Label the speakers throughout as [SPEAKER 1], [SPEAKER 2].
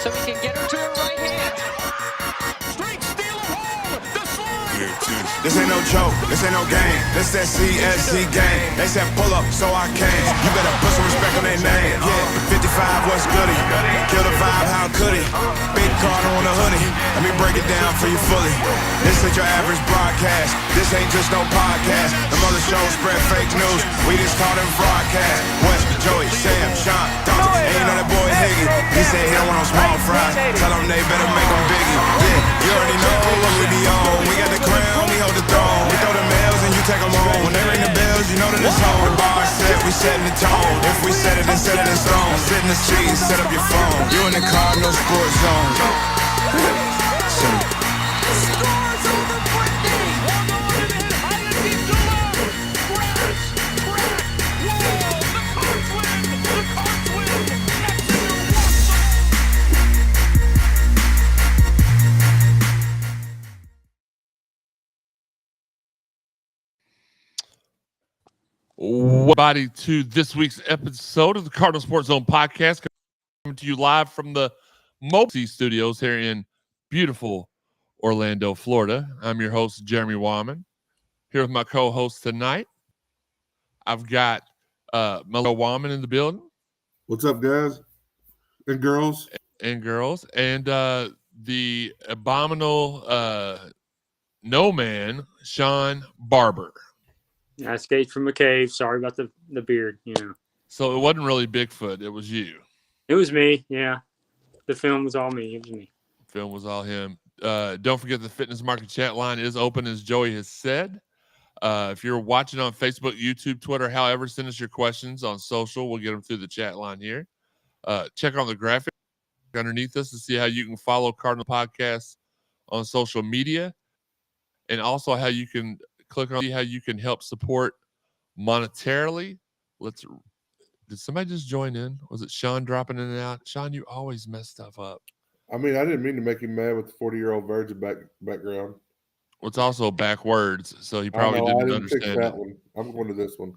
[SPEAKER 1] so he can get her to her right hand. Straight steal of home. The slide.
[SPEAKER 2] This ain't no joke, this ain't no game. This that CSZ game. They said pull up, so I came. You better put some respect on their name. Yeah, 55 was goody. Kill the vibe, how could he? Big Cardinal on the hoodie. Let me break it down for you fully. This ain't your average broadcast. This ain't just no podcast. The mother shows spread fake news. We just call them broadcast. West, Joey, Sam, Shawn, Dr. And you know that boy Higgy. He said he don't want no small fries. Tell them they better make them biggie. Yeah, you already know what we be on. We got the crown, we hold the throne. We throw the mails and you take them home. When they ring the bells, you know that it's home. The bar set, we setting the tone. If we set it, then set it in stone. Sit in the street, set up your phone. You in the Cardinal sports zone.
[SPEAKER 3] Everybody to this week's episode of the Cardinal Sports Zone podcast, coming to you live from the Moxie Studios here in beautiful Orlando, Florida. I'm your host, Jeremy Wyman, here with my co-host tonight. I've got Melo Wyman in the building.
[SPEAKER 4] What's up, guys and girls?
[SPEAKER 3] And the abominable no man, Shawn Barber.
[SPEAKER 5] I escaped from a cave. Sorry about the beard, you know.
[SPEAKER 3] So it wasn't really Bigfoot. It was you.
[SPEAKER 5] It was me, yeah. The film was all me. It was me.
[SPEAKER 3] Film was all him. Don't forget the Fitness Market chat line is open, as Joey has said. If you're watching on Facebook, YouTube, Twitter, however, send us your questions on social. We'll get them through the chat line here. Check on the graphic underneath us to see how you can follow Cardinal Podcasts on social media, and also how you can click on see how you can help support monetarily. Did somebody just join in? Was it Shawn dropping in and out? Shawn, you always mess stuff up.
[SPEAKER 4] I mean, I didn't mean to make him mad with the 40-year-old virgin background.
[SPEAKER 3] Well, it's also backwards, so he probably didn't understand
[SPEAKER 4] fix that
[SPEAKER 3] it.
[SPEAKER 4] one. I'm going to this one.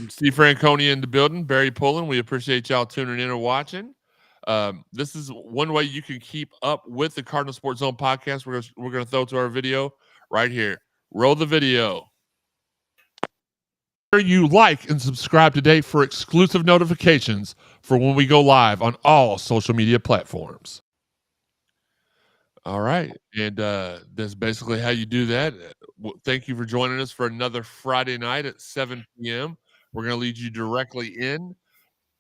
[SPEAKER 3] Steve Franconi in the building, Barry Pullen. We appreciate y'all tuning in and watching. This is one way you can keep up with the Cardinal Sports Zone podcast. We're gonna throw to our video right here. Roll the video. You like and subscribe today for exclusive notifications for when we go live on all social media platforms. All right, and that's basically how you do that. Thank you for joining us for another Friday night at 7 p.m. We're gonna lead you directly in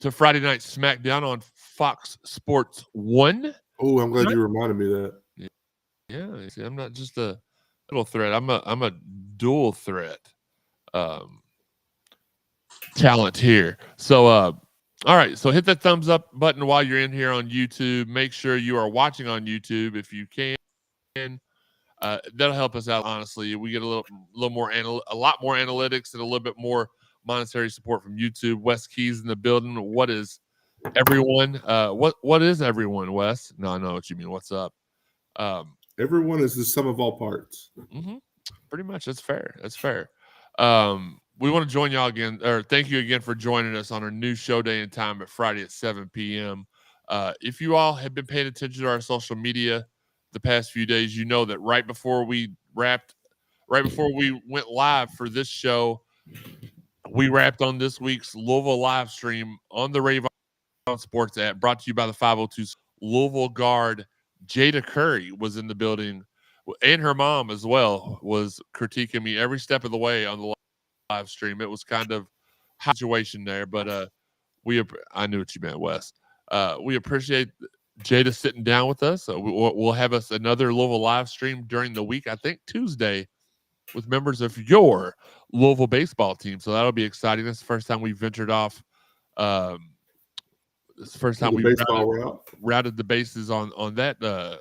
[SPEAKER 3] to Friday Night SmackDown on Fox Sports 1.
[SPEAKER 4] Oh, I'm glad you reminded me of that.
[SPEAKER 3] Yeah, see, I'm not just a little threat. I'm a dual threat talent here. So, all right. So hit that thumbs up button while you're in here on YouTube. Make sure you are watching on YouTube if you can. That'll help us out. Honestly, we get a lot more analytics and a little bit more monetary support from YouTube. Wes Keys in the building. What is everyone? What is everyone, Wes? No, I know what you mean. What's up?
[SPEAKER 4] Everyone is the sum of all parts.
[SPEAKER 3] Mm-hmm. Pretty much. That's fair. That's fair. We want to join y'all again, or thank you again for joining us on our new show day and time at Friday at 7 p.m. If you all have been paying attention to our social media the past few days, you know that right before we went live for this show, we wrapped on this week's Louisville live stream on the Rave On Sports app, brought to you by the 502 Louisville guard. Jada Curry was in the building, and her mom as well was critiquing me every step of the way on the live stream. It was kind of a situation there, but I knew what you meant, Wes. We appreciate Jada sitting down with us. We'll have us another Louisville live stream during the week, I think Tuesday, with members of your Louisville baseball team. So that'll be exciting. That's the first time we ventured off. It's the first time we routed the bases on that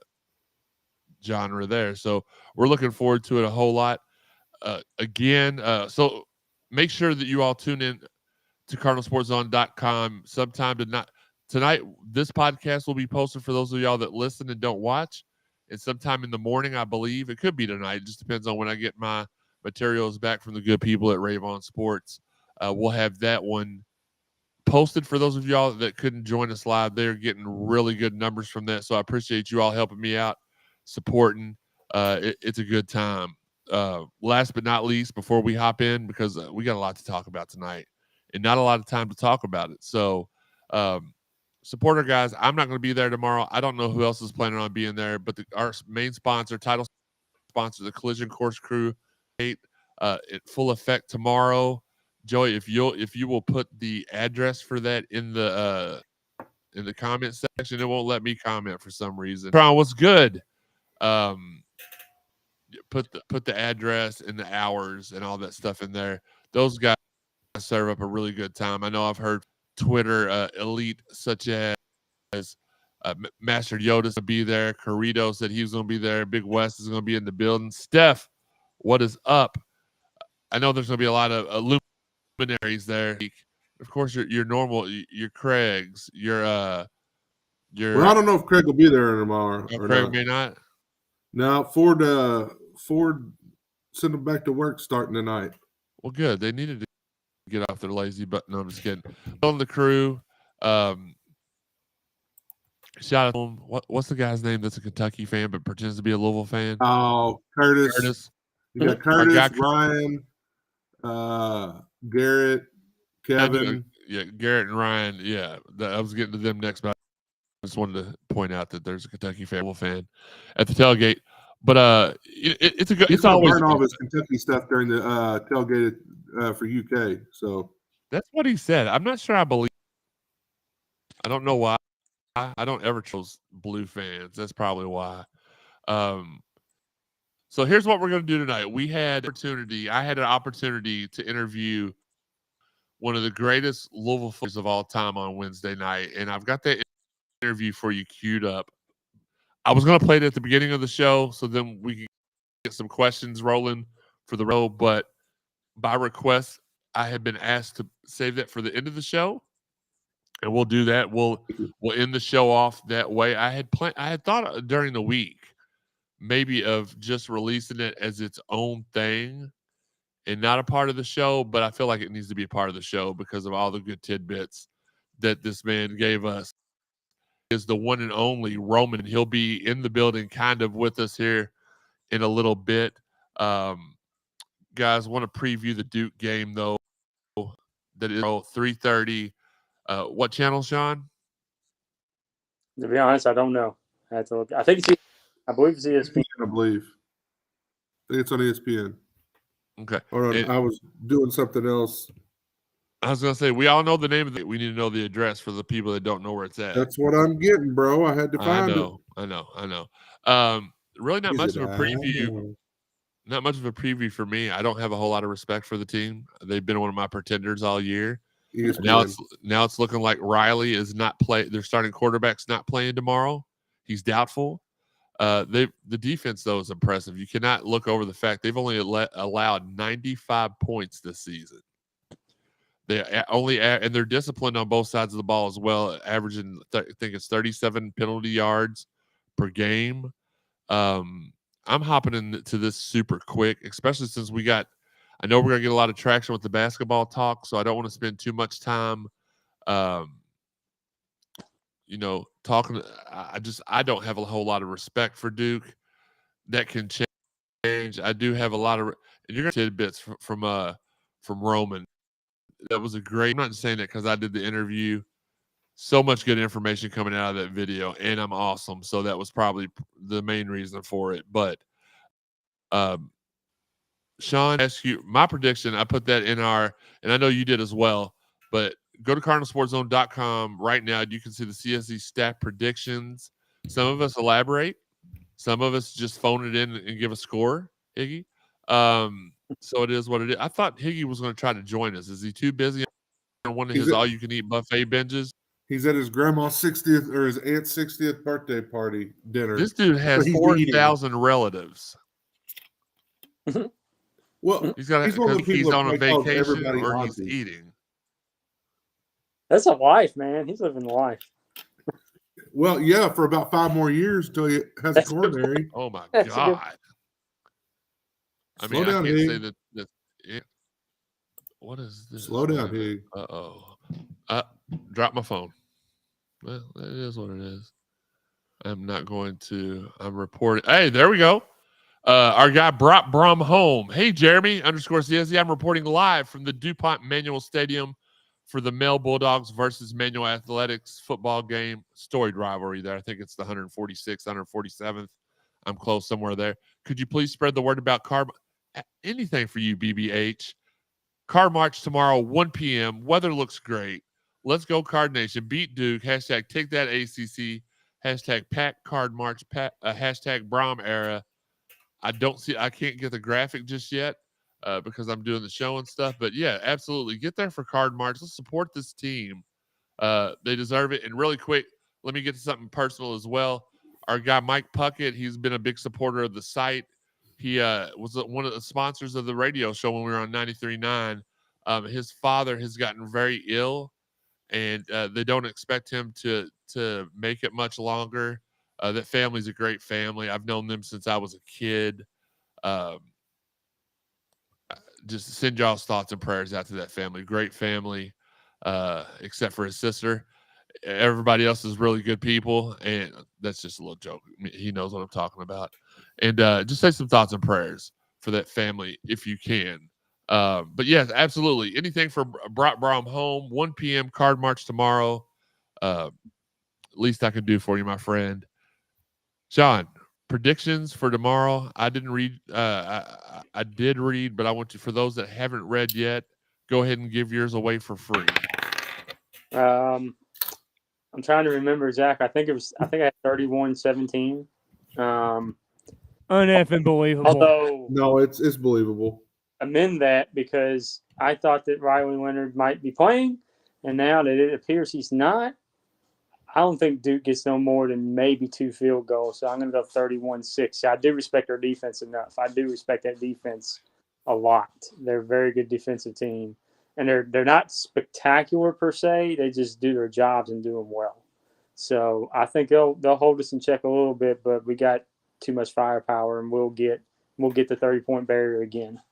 [SPEAKER 3] genre there. So we're looking forward to it a whole lot. Again, so make sure that you all tune in to cardinalsportszone.com sometime tonight. This podcast will be posted for those of y'all that listen and don't watch. And sometime in the morning, I believe. It could be tonight. It just depends on when I get my materials back from the good people at Rave On Sports. We'll have that one posted for those of y'all that couldn't join us live. They're getting really good numbers from that. So I appreciate you all helping me out, supporting. It's a good time. Last but not least, before we hop in, because we got a lot to talk about tonight and not a lot of time to talk about it. So support our guys. I'm not going to be there tomorrow. I don't know who else is planning on being there, but our main sponsor, title sponsor, the Collision Course Crew, in full effect tomorrow. Joey, if you will put the address for that in the comment section, it won't let me comment for some reason. Tron, what's good? Put the address and the hours and all that stuff in there. Those guys serve up a really good time. I know I've heard Twitter elite such as Master Yoda's to be there. Corrido said he was going to be there. Big West is going to be in the building. Steph, what is up? I know there's going to be a lot of luminaries there. Of course, your normal, your Craig's, your.
[SPEAKER 4] Well, I don't know if Craig will be there tomorrow.
[SPEAKER 3] Oh,
[SPEAKER 4] or
[SPEAKER 3] Craig
[SPEAKER 4] not.
[SPEAKER 3] may not.
[SPEAKER 4] No, Ford sent them back to work starting tonight.
[SPEAKER 3] Well, good. They needed to get off their lazy butt. No, I'm just kidding. On the crew. Shout out to him. What's the guy's name that's a Kentucky fan but pretends to be a Louisville fan?
[SPEAKER 4] Oh, Curtis. You got Curtis, Ryan, Garrett, Kevin.
[SPEAKER 3] Yeah, Garrett and Ryan. Yeah, I was getting to them next, but I just wanted to point out that there's a Kentucky fan at the tailgate. But it's a good. It's always
[SPEAKER 4] burn all his Kentucky stuff during the tailgate for UK. So
[SPEAKER 3] that's what he said. I'm not sure I believe. I don't know why. I don't ever choose blue fans. That's probably why. So here's what we're going to do tonight. I had an opportunity to interview one of the greatest Louisville fans of all time on Wednesday night, and I've got that interview for you queued up. I was going to play it at the beginning of the show, so then we can get some questions rolling for the road. But by request, I had been asked to save that for the end of the show. And we'll do that. We'll end the show off that way. I had thought during the week maybe of just releasing it as its own thing and not a part of the show, but I feel like it needs to be a part of the show because of all the good tidbits that this man gave us. Is the one and only Roman. He'll be in the building kind of with us here in a little bit. Guys, want to preview the Duke game, though. That is 3:30. What channel, Shawn?
[SPEAKER 5] To be honest, I don't know. I have to look. I believe it's ESPN.
[SPEAKER 4] I believe. I think it's on ESPN.
[SPEAKER 3] Okay.
[SPEAKER 4] I was doing something else.
[SPEAKER 3] I was going to say, we all know the name of it. We need to know the address for the people that don't know where it's at.
[SPEAKER 4] That's what I'm getting, bro. I had to find it.
[SPEAKER 3] I know. Really not much of a preview. Not much of a preview for me. I don't have a whole lot of respect for the team. They've been one of my pretenders all year. Now it's looking like Riley is not play. Their starting quarterback's not playing tomorrow. He's doubtful. The defense though is impressive. You cannot look over the fact they've only allowed 95 points this season. They and they're disciplined on both sides of the ball as well, averaging I think it's 37 penalty yards per game. I'm hopping into this super quick, especially since I know we're going to get a lot of traction with the basketball talk, so I don't want to spend too much time, talking. I don't have a whole lot of respect for Duke. That can change. I do have a lot of, and you're going to tidbits from Roman. That was a great. I'm not just saying that because I did the interview. So much good information coming out of that video, and I'm awesome. So that was probably the main reason for it. But, Shawn, ask you my prediction. I put that in and I know you did as well. But go to CardinalSportsZone.com right now. You can see the CSZ stat predictions. Some of us elaborate. Some of us just phone it in and give a score, Higgy. So it is what it is. I thought Higgy was going to try to join us. Is he too busy on one of his all-you-can-eat buffet binges?
[SPEAKER 4] He's at his grandma's 60th or his aunt's 60th birthday party dinner.
[SPEAKER 3] This dude has 4,000 relatives.
[SPEAKER 4] Well,
[SPEAKER 3] he's on a vacation or he's eating.
[SPEAKER 5] That's a life, man. He's living the life.
[SPEAKER 4] Well, yeah, for about 5 more years until he has a coronary.
[SPEAKER 3] Oh my God. I mean, I can't say that. What is this?
[SPEAKER 4] Slow down, Hig.
[SPEAKER 3] Drop my phone. Well, that is what it is. I'm not going to. I'm reporting. Hey, there we go. Our guy brought Brom home. Hey, Jeremy _CSZ. I'm reporting live from the DuPont Manual Stadium for the Male Bulldogs versus Manual Athletics football game. Storied rivalry there. I think it's the 146th, 147th. I'm close somewhere there. Could you please spread the word about car? Anything for you, BBH. Car march tomorrow, 1 p.m. Weather looks great. Let's go, Card Nation. Beat Duke. Hashtag take that ACC. Hashtag pack card march. Hashtag Brom era. I can't get the graphic just yet because I'm doing the show and stuff. But yeah, absolutely. Get there for Card March. Let's support this team. They deserve it. And really quick, let me get to something personal as well. Our guy, Mike Puckett, he's been a big supporter of the site. He was one of the sponsors of the radio show when we were on 93.9. His father has gotten very ill, and they don't expect him to make it much longer. That family's a great family. I've known them since I was a kid. Just send y'all's thoughts and prayers out to that family. Great family, except for his sister. Everybody else is really good people, and that's just a little joke. He knows what I'm talking about. And just say some thoughts and prayers for that family if you can. But yes, absolutely. Anything for brought Brom home. 1 p.m. Card March tomorrow. Least I can do for you, my friend. Shawn, predictions for tomorrow. I didn't read. I did read, but I want you, for those that haven't read yet, go ahead and give yours away for free.
[SPEAKER 5] I'm trying to remember, Zach. I think I had 31-17.
[SPEAKER 6] Unbelievable.
[SPEAKER 5] Although
[SPEAKER 4] No, it's believable.
[SPEAKER 5] amend that because I thought that Riley Leonard might be playing, and now that it appears he's not, I don't think Duke gets no more than maybe 2 field goals. So I'm going to go 31-6. I do respect our defense enough. I do respect that defense a lot. They're a very good defensive team, and they're not spectacular per se. They just do their jobs and do them well. So I think they'll hold us in check a little bit, but we got too much firepower, and we'll get the 30-point barrier again.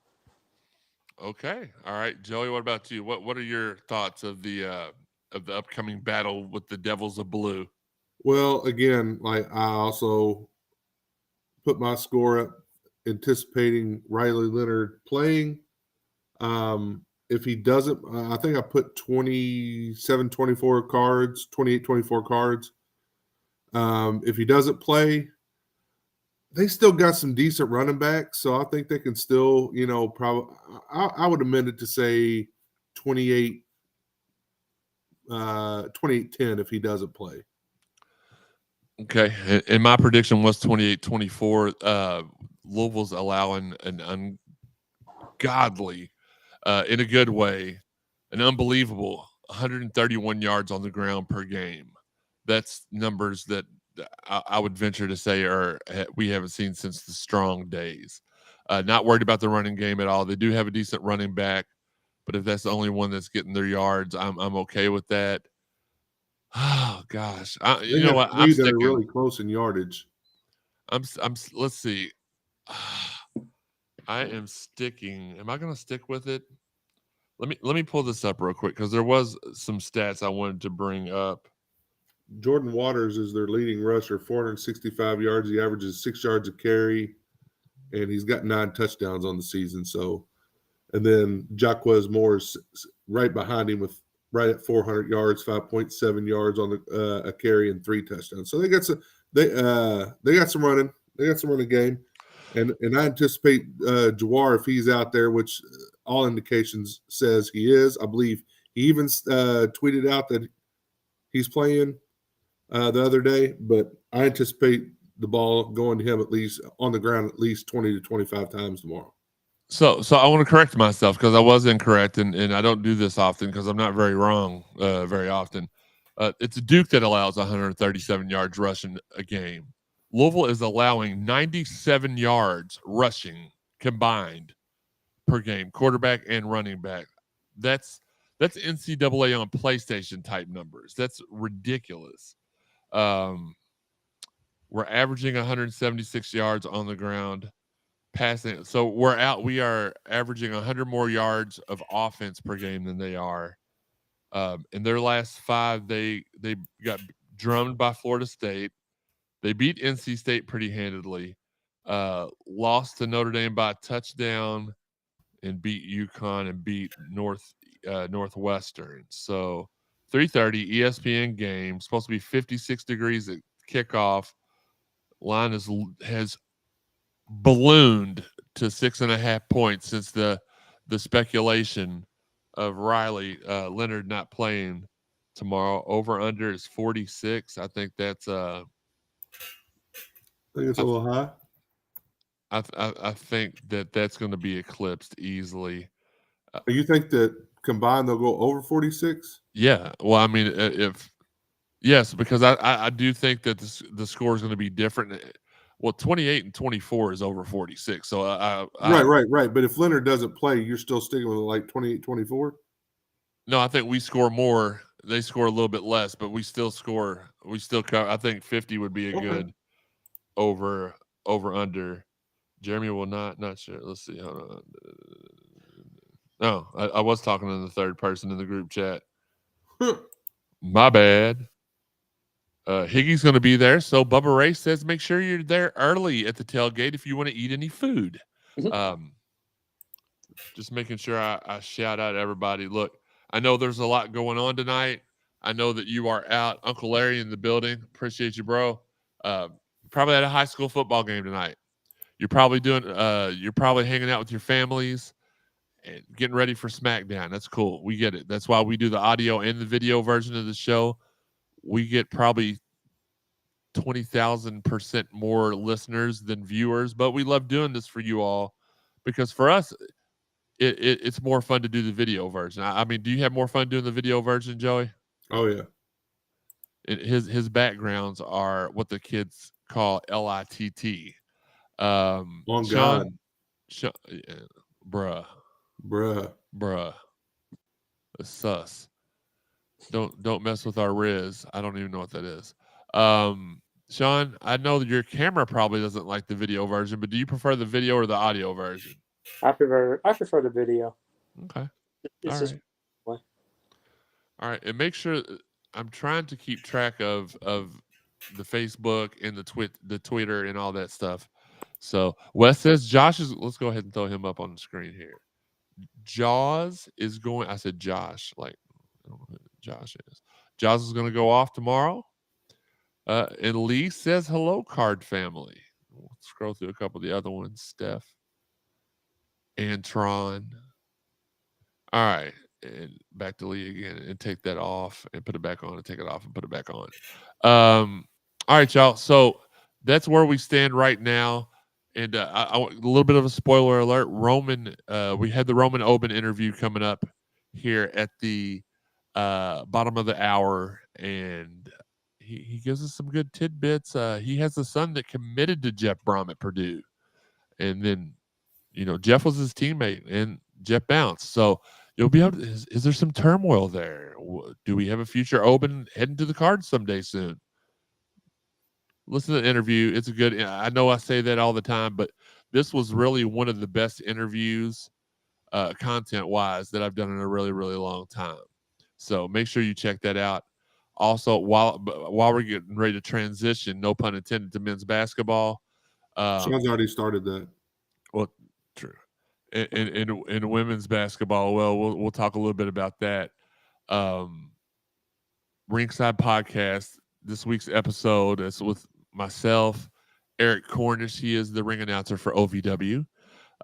[SPEAKER 3] Okay. All right. Joey, what about you? What are your thoughts of the upcoming battle with the Devils of Blue?
[SPEAKER 4] Well, again, like I also put my score up anticipating Riley Leonard playing. If he doesn't, I think I put 27-24 cards, 28-24 cards. If he doesn't play, they still got some decent running backs, so I think they can still, probably. I would amend it to say 28-10 if he doesn't play.
[SPEAKER 3] Okay, and my prediction was 28-24. Louisville's allowing an ungodly, in a good way, an unbelievable 131 yards on the ground per game. That's numbers that I would venture to say we haven't seen since the Strong days. Not worried about the running game at all. They do have a decent running back, but if that's the only one that's getting their yards, I'm okay with that. Oh gosh, you know what? I'm
[SPEAKER 4] They're
[SPEAKER 3] sticking.
[SPEAKER 4] really close in yardage.
[SPEAKER 3] Let's see. I am sticking. Am I going to stick with it? Let me pull this up real quick because there was some stats I wanted to bring up.
[SPEAKER 4] Jordan Waters is their leading rusher, 465 yards. He averages 6 yards a carry, and he's got 9 touchdowns on the season. So, and then Jaquez Moore is right behind him with right at 400 yards, 5.7 yards on a carry and 3 touchdowns. So they got some running. They got some running game, and I anticipate Jawar, if he's out there, which all indications says he is. I believe he even tweeted out that he's playing the other day, but I anticipate the ball going to him at least on the ground at least 20 to 25 times tomorrow.
[SPEAKER 3] So I want to correct myself because I was incorrect, and I don't do this often because I'm not very wrong very often. It's Duke that allows 137 yards rushing a game. Louisville is allowing 97 yards rushing combined per game, quarterback and running back. That's NCAA on PlayStation type numbers. That's ridiculous. We're averaging 176 yards on the ground passing. So we are averaging 100 more yards of offense per game than they are. In their last 5, they got drummed by Florida State. They beat NC State pretty handedly. Lost to Notre Dame by a touchdown, and beat UConn and beat Northwestern. So 3:30 ESPN game. Supposed to be 56 degrees at kickoff. Line has ballooned to 6.5 points since the speculation of Riley Leonard not playing tomorrow. Over under is 46. I think that's
[SPEAKER 4] I think it's a little high.
[SPEAKER 3] I think that's going to be eclipsed easily.
[SPEAKER 4] You think that combined they'll go over 46?
[SPEAKER 3] Yeah. Well, I mean, yes, because I do think that the score is going to be different. Well, 28 and 24 is over 46. So
[SPEAKER 4] Right. But if Leonard doesn't play, you're still sticking with like 28, 24?
[SPEAKER 3] No, I think we score more. They score a little bit less, but we still score. We still cover. I think 50 would be a good over under. Jeremy will not sure. Let's see. Hold on. No, I was talking to the third person in the group chat. My bad. Higgy's going to be there. So Bubba Ray says, make sure you're there early at the tailgate if you want to eat any food. Just making sure I shout out everybody. Look, I know there's a lot going on tonight. I know that you are out. Uncle Larry in the building. Appreciate you, bro. Probably at a high school football game tonight. You're probably hanging out with your families and getting ready for SmackDown. That's cool. We get it. That's why we do the audio and the video version of the show. We get probably 20,000% more listeners than viewers, but we love doing this for you all because for us, it's more fun to do the video version. I mean, do you have more fun doing the video version, Joey?
[SPEAKER 4] Oh yeah.
[SPEAKER 3] His backgrounds are what the kids call LITT.
[SPEAKER 4] On
[SPEAKER 3] Shawn,
[SPEAKER 4] God.
[SPEAKER 3] Bruh. It's sus. Don't mess with our Riz. I don't even know what that is. Shawn, I know that your camera probably doesn't like the video version, but do you prefer the video or the audio version?
[SPEAKER 5] I prefer the video.
[SPEAKER 3] Okay.
[SPEAKER 5] It's just
[SPEAKER 3] all right. And make sure I'm trying to keep track of the Facebook and the Twitter and all that stuff. So Wes says Josh is. Let's go ahead and throw him up on the screen here. Jaws is going. I said Josh. Like I don't know who Josh is. Jaws is going to go off tomorrow. And Lee says hello, Card family. We'll scroll through a couple of the other ones. Steph, Antron. All right, and back to Lee again, and take that off and put it back on, and take it off and put it back on. All right, y'all. So that's where we stand right now. And a little bit of a spoiler alert. We had the Roman Oben interview coming up here at the bottom of the hour, and he gives us some good tidbits. He has a son that committed to Jeff Brom at Purdue, and then Jeff was his teammate, and Jeff bounced. So you'll be able to, is there some turmoil there? Do we have a future Oben heading to the Cards someday soon? Listen to the interview. It's a good. I know I say that all the time, but this was really one of the best interviews, content-wise, that I've done in a really, really long time. So make sure you check that out. Also, while we're getting ready to transition, no pun intended, to men's basketball.
[SPEAKER 4] Sean's already started that.
[SPEAKER 3] Well, true. In women's basketball, well, we'll talk a little bit about that. Ringside Podcast. This week's episode is with myself, Eric Cornish. He is the ring announcer for OVW,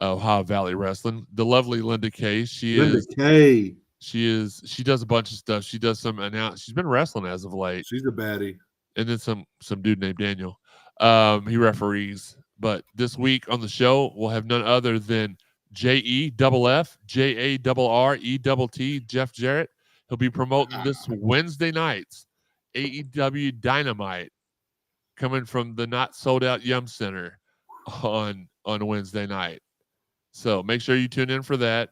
[SPEAKER 3] Ohio Valley Wrestling. The lovely Linda Kay. She does a bunch of stuff. She does some She's been wrestling as of late.
[SPEAKER 4] She's a baddie.
[SPEAKER 3] And then some dude named Daniel. He referees. But this week on the show, we'll have none other than JEFF, JARRETT, Jeff Jarrett. He'll be promoting this Wednesday night's AEW Dynamite, coming from the not sold out Yum Center on Wednesday night. So make sure you tune in for that.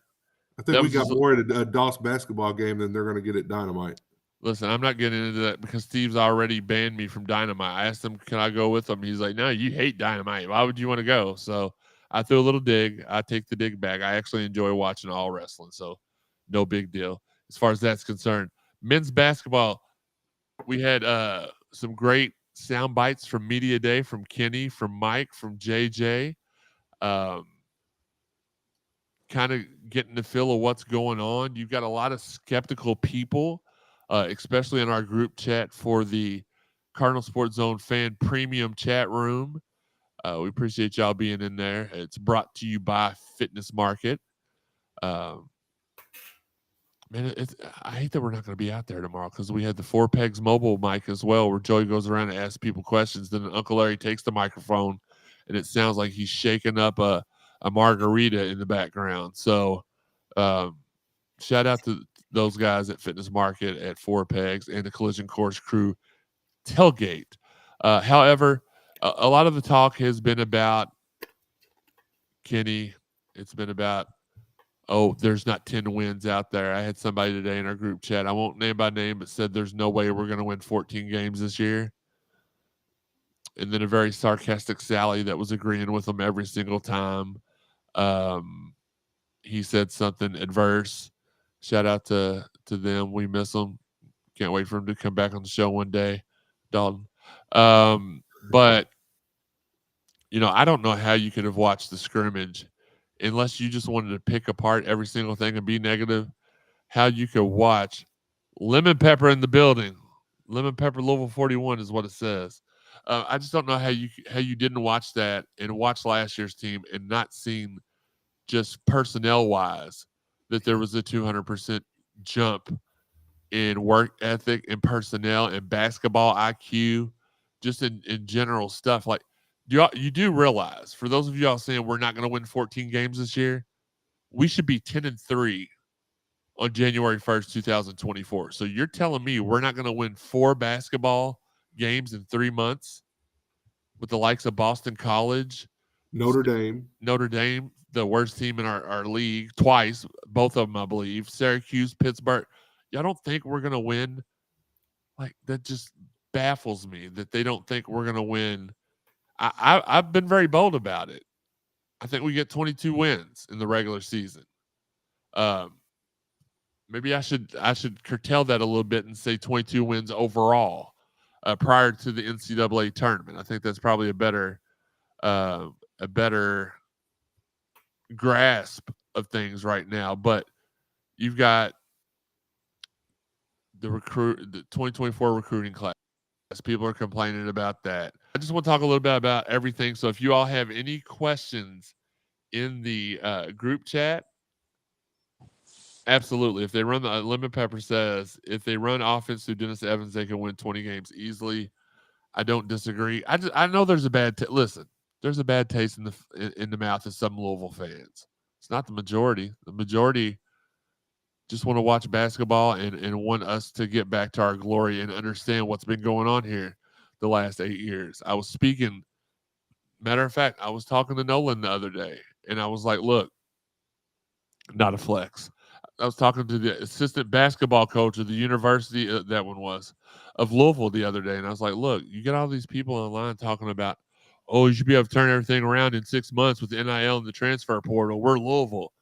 [SPEAKER 4] I think we got more at a DOS basketball game than they're going to get at Dynamite.
[SPEAKER 3] Listen, I'm not getting into that because Steve's already banned me from Dynamite. I asked him, can I go with him? He's like, no, you hate Dynamite. Why would you want to go? So I threw a little dig. I take the dig back. I actually enjoy watching all wrestling, so no big deal as far as that's concerned. Men's basketball, we had some great sound bites from Media Day, from Kenny, from Mike, from JJ. Kind of getting the feel of what's going on. You've got a lot of skeptical people, especially in our group chat for the Cardinal Sports Zone fan premium chat room. We appreciate y'all being in there. It's brought to you by Fitness Market. Man, I hate that we're not going to be out there tomorrow because we had the Four Pegs mobile mic as well, where Joey goes around and asks people questions. Then Uncle Larry takes the microphone, and it sounds like he's shaking up a margarita in the background. So shout out to those guys at Fitness Market, at Four Pegs, and the Collision Course crew tailgate. However, a lot of the talk has been about Kenny. It's been about, there's not 10 wins out there. I had somebody today in our group chat, I won't name by name, but said there's no way we're going to win 14 games this year. And then a very sarcastic Sally that was agreeing with him every single time. He said something adverse. Shout out to them. We miss them. Can't wait for him to come back on the show one day, Dalton. But, I don't know how you could have watched the scrimmage unless you just wanted to pick apart every single thing and be negative. How you could watch Lemon Pepper in the building. Lemon Pepper Louisville 41 is what it says. I just don't know how you didn't watch that and watch last year's team and not seen just personnel-wise that there was a 200% jump in work ethic and personnel and basketball IQ, just in general stuff. Like, you do realize, for those of y'all saying we're not going to win 14 games this year, we should be 10-3 on January 1st, 2024. So you're telling me we're not going to win 4 basketball games in 3 months with the likes of Boston College,
[SPEAKER 4] Notre Dame,
[SPEAKER 3] the worst team in our league twice, both of them, I believe, Syracuse, Pittsburgh. Y'all don't think we're going to win? Like, that just baffles me that they don't think we're going to win. I've been very bold about it. I think we get 22 wins in the regular season. Maybe I should curtail that a little bit and say 22 wins overall prior to the NCAA tournament. I think that's probably a better grasp of things right now. But you've got the 2024 recruiting class. People are complaining about that. I just want to talk a little bit about everything. So if you all have any questions in the group chat, absolutely. If they run the Lemon Pepper says, if they run offense through Dennis Evans, they can win 20 games easily. I don't disagree. I know there's a bad listen. There's a bad taste in the mouth of some Louisville fans. It's not the majority. The majority just want to watch basketball and want us to get back to our glory and understand what's been going on here the last 8 years. I was speaking, matter of fact, I was talking to Nolan the other day, and I was like, look, not a flex. I was talking to the assistant basketball coach of the university, that one was, of Louisville the other day, and I was like, look, you get all these people online talking about, you should be able to turn everything around in 6 months with the NIL and the transfer portal. We're Louisville.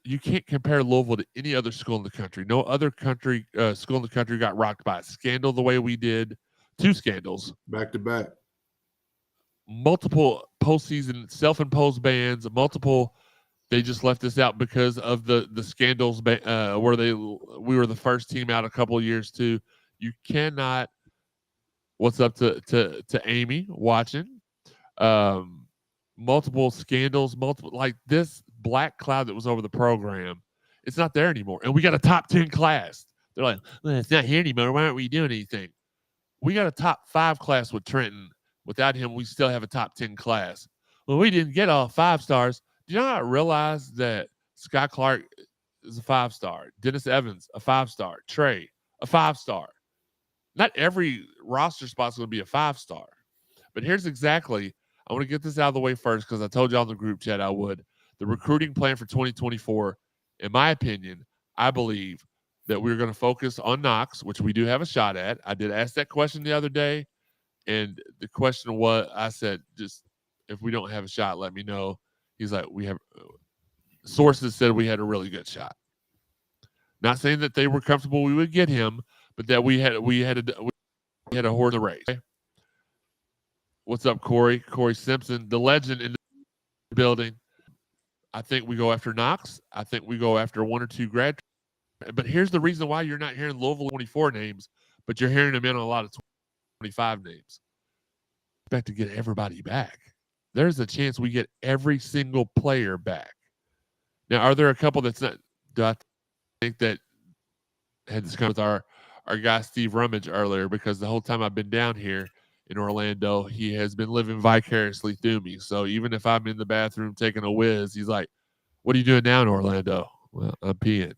[SPEAKER 3] You can't compare Louisville to any other school in the country. No other school in the country got rocked by a scandal the way we did. 2 scandals.
[SPEAKER 4] back to back.
[SPEAKER 3] Multiple postseason self-imposed bans. They just left this out because of the scandals where we were the first team out a couple of years too. You cannot. What's up to Amy watching? Multiple scandals, like this black cloud that was over the program. It's not there anymore. And we got a top 10 class. They're like, well, it's not here anymore. Why aren't we doing anything? We got a top 5 class with Trenton. Without him, we still have a top 10 class. Well, we didn't get all 5 stars. Do you not realize that Scott Clark is a 5-star? Dennis Evans, a 5-star. Trey, a 5-star. Not every roster spot's going to be a 5-star. But here's exactly, I want to get this out of the way first because I told y'all in the group chat I would. The recruiting plan for 2024, in my opinion, I believe that we're going to focus on Knox, which we do have a shot at. I did ask that question the other day, and the question was, I said, just if we don't have a shot, let me know. He's like, sources said we had a really good shot. Not saying that they were comfortable we would get him, but that we had a horse in the race. Okay? What's up, Corey? Corey Simpson, the legend in the building. I think we go after Knox. I think we go after one or two grad. But here's the reason why you're not hearing Louisville 24 names, but you're hearing them in a lot of 25 names. Expect to get everybody back. There's a chance we get every single player back. Now, are there a couple that's not? Do I think that had this come with our guy Steve Rummage earlier? Because the whole time I've been down here in Orlando, he has been living vicariously through me. So even if I'm in the bathroom taking a whiz, he's like, "What are you doing now in Orlando?" Well, I'm peeing.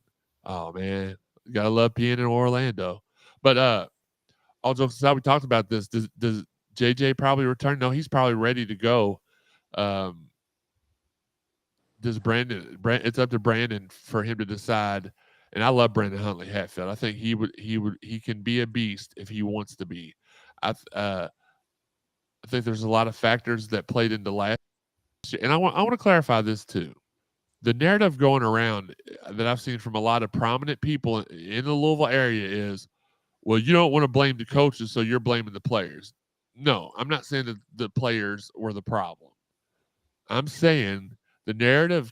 [SPEAKER 3] Oh man, you gotta love peeing in Orlando. But all jokes aside, we talked about this. Does JJ probably return? No, he's probably ready to go. Does Brandon? It's up to Brandon for him to decide. And I love Brandon Huntley Hatfield. I think he can be a beast if he wants to be. I think there's a lot of factors that played into last year, and I want to clarify this too. The narrative going around that I've seen from a lot of prominent people in the Louisville area is, well, you don't want to blame the coaches, so you're blaming the players. No, I'm not saying that the players were the problem. I'm saying the narrative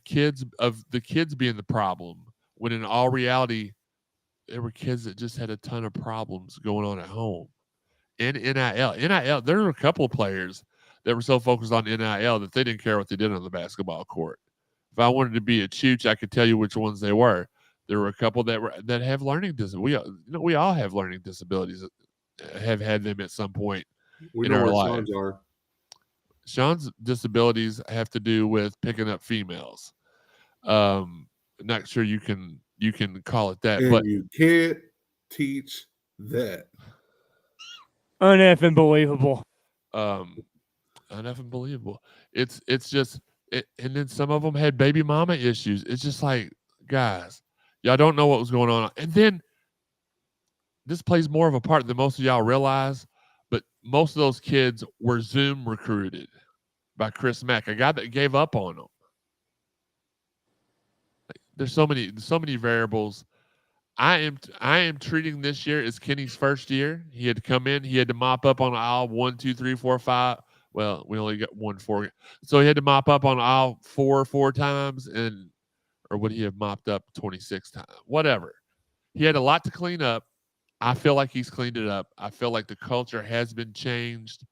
[SPEAKER 3] of the kids being the problem, when in all reality, there were kids that just had a ton of problems going on at home. And NIL, there were a couple of players that were so focused on NIL that they didn't care what they did on the basketball court. If I wanted to be a chooch, I could tell you which ones they were. There were a couple that have learning disabilities. We all have learning disabilities, have had them at some point in our life.
[SPEAKER 4] Sean's are.
[SPEAKER 3] Sean's disabilities have to do with picking up females. Not sure you can call it that,
[SPEAKER 4] And
[SPEAKER 3] but
[SPEAKER 4] you can't teach that.
[SPEAKER 5] Uneffing believable.
[SPEAKER 3] Uneffing believable. It's just, and then some of them had baby mama issues. It's just like, guys, y'all don't know what was going on. And then this plays more of a part than most of y'all realize, but most of those kids were Zoom recruited by Chris Mack, a guy that gave up on them. There's so many variables. I am treating this year as Kenny's first year. He had to come in. He had to mop up on aisle 1, 2, 3, 4, 5. Well, we only got 1, 4. So he had to mop up on aisle 4 times, or would he have mopped up 26 times? Whatever. He had a lot to clean up. I feel like he's cleaned it up. I feel like the culture has been changed.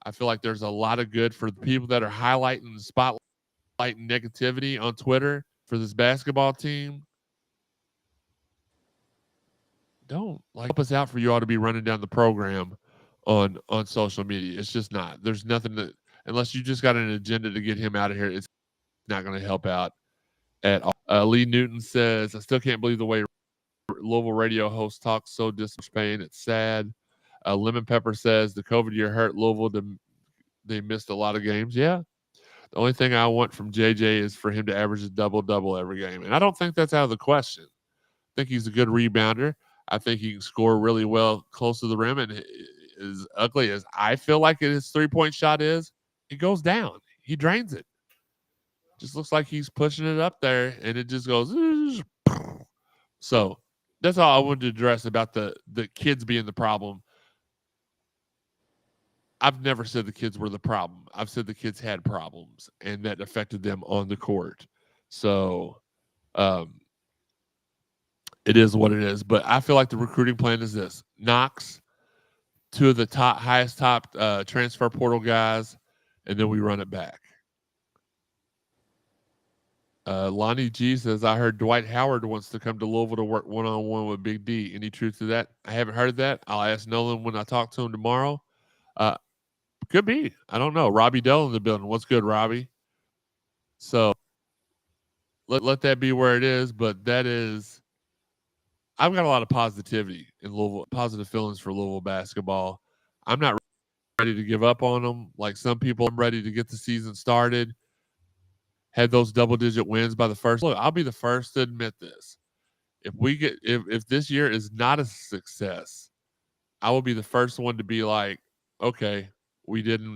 [SPEAKER 3] I feel like there's a lot of good for the people that are highlighting the spotlight and negativity on Twitter for this basketball team. Don't help us out for you all to be running down the program on social media. It's just not. There's nothing that, unless you just got an agenda to get him out of here, it's not going to help out at all. Lee Newton says, I still can't believe the way Louisville radio hosts talk so disrespectful. It's sad. Lemon Pepper says the COVID year hurt Louisville. They missed a lot of games. Yeah. The only thing I want from JJ is for him to average a double-double every game. And I don't think that's out of the question. I think he's a good rebounder. I think he can score really well close to the rim. And as ugly as I feel like his three-point shot is, it goes down. He drains it. Just looks like he's pushing it up there, and it just goes. So that's all I wanted to address about the kids being the problem. I've never said the kids were the problem. I've said the kids had problems, and that affected them on the court. So it is what it is. But I feel like the recruiting plan is this. Knox, two of the highest transfer portal guys, and then we run it back. Lonnie G says, I heard Dwight Howard wants to come to Louisville to work one-on-one with Big D. Any truth to that? I haven't heard of that. I'll ask Nolan when I talk to him tomorrow. Could be. I don't know. Robbie Dell in the building. What's good, Robbie? So let that be where it is. But that is, I've got a lot of positivity in Louisville, positive feelings for Louisville basketball. I'm not ready to give up on them. Like some people, I'm ready to get the season started. Had those double-digit wins by the first. Look, I'll be the first to admit this. If this year is not a success, I will be the first one to be like, okay, it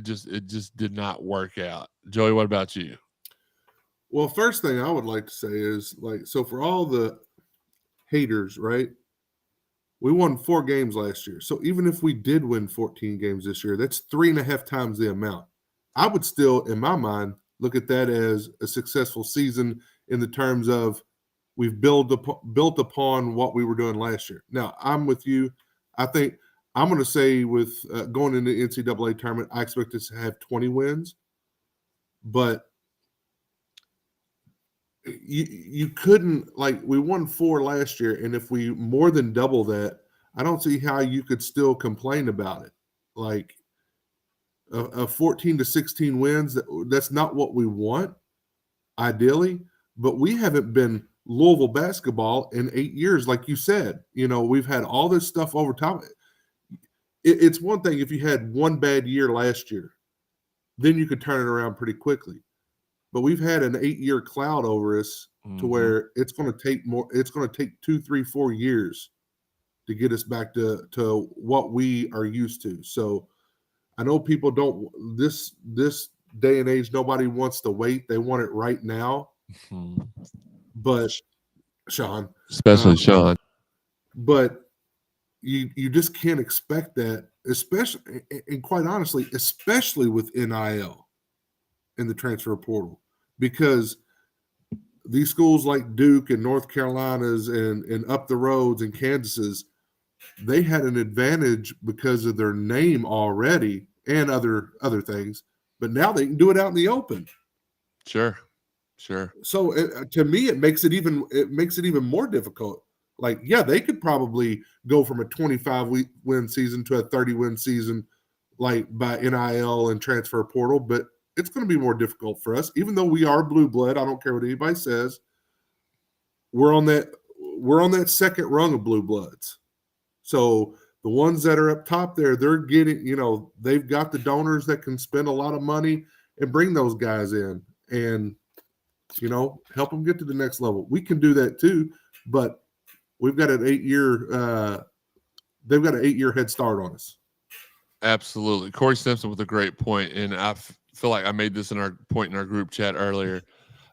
[SPEAKER 3] just did not work out. Joey, what about you?
[SPEAKER 4] Well, first thing I would like to say is, like, so for all the haters, right? We won 4 games last year. So even if we did win 14 games this year, that's 3.5 times the amount. I would still, in my mind, look at that as a successful season in the terms of we've built upon what we were doing last year. Now, I'm with you. I think I'm going to say with going into the NCAA tournament, I expect us to have 20 wins. But you couldn't, like, we won 4 last year, and if we more than double that, I don't see how you could still complain about it. Like a 14 to 16 wins, that's not what we want, ideally, but we haven't been Louisville basketball in 8 years, like you said. You know, we've had all this stuff over time. It's one thing if you had one bad year last year, then you could turn it around pretty quickly. But we've had an 8-year cloud over us to where it's going to take more. It's going to take 2, 3, 4 years to get us back to what we are used to. So I know people don't this day and age. Nobody wants to wait; they want it right now. But Shawn,
[SPEAKER 3] Especially Shawn.
[SPEAKER 4] But you just can't expect that, especially, and quite honestly, especially with NIL in the transfer portal, because these schools like Duke and North Carolina's and up the roads and Kansas's, they had an advantage because of their name already and other things, but now they can do it out in the open.
[SPEAKER 3] Sure.
[SPEAKER 4] So to me, it makes it even more difficult. Like, yeah, they could probably go from a 25-win season to a 30-win season, like by NIL and transfer portal, but it's going to be more difficult for us, even though we are blue blood. I don't care what anybody says. We're on that second rung of blue bloods. So the ones that are up top there, they're getting, they've got the donors that can spend a lot of money and bring those guys in and, help them get to the next level. We can do that too, but we've got an 8-year, they've got an 8-year head start on us.
[SPEAKER 3] Absolutely. Corey Simpson with a great point, and I feel like I made this in our group chat earlier.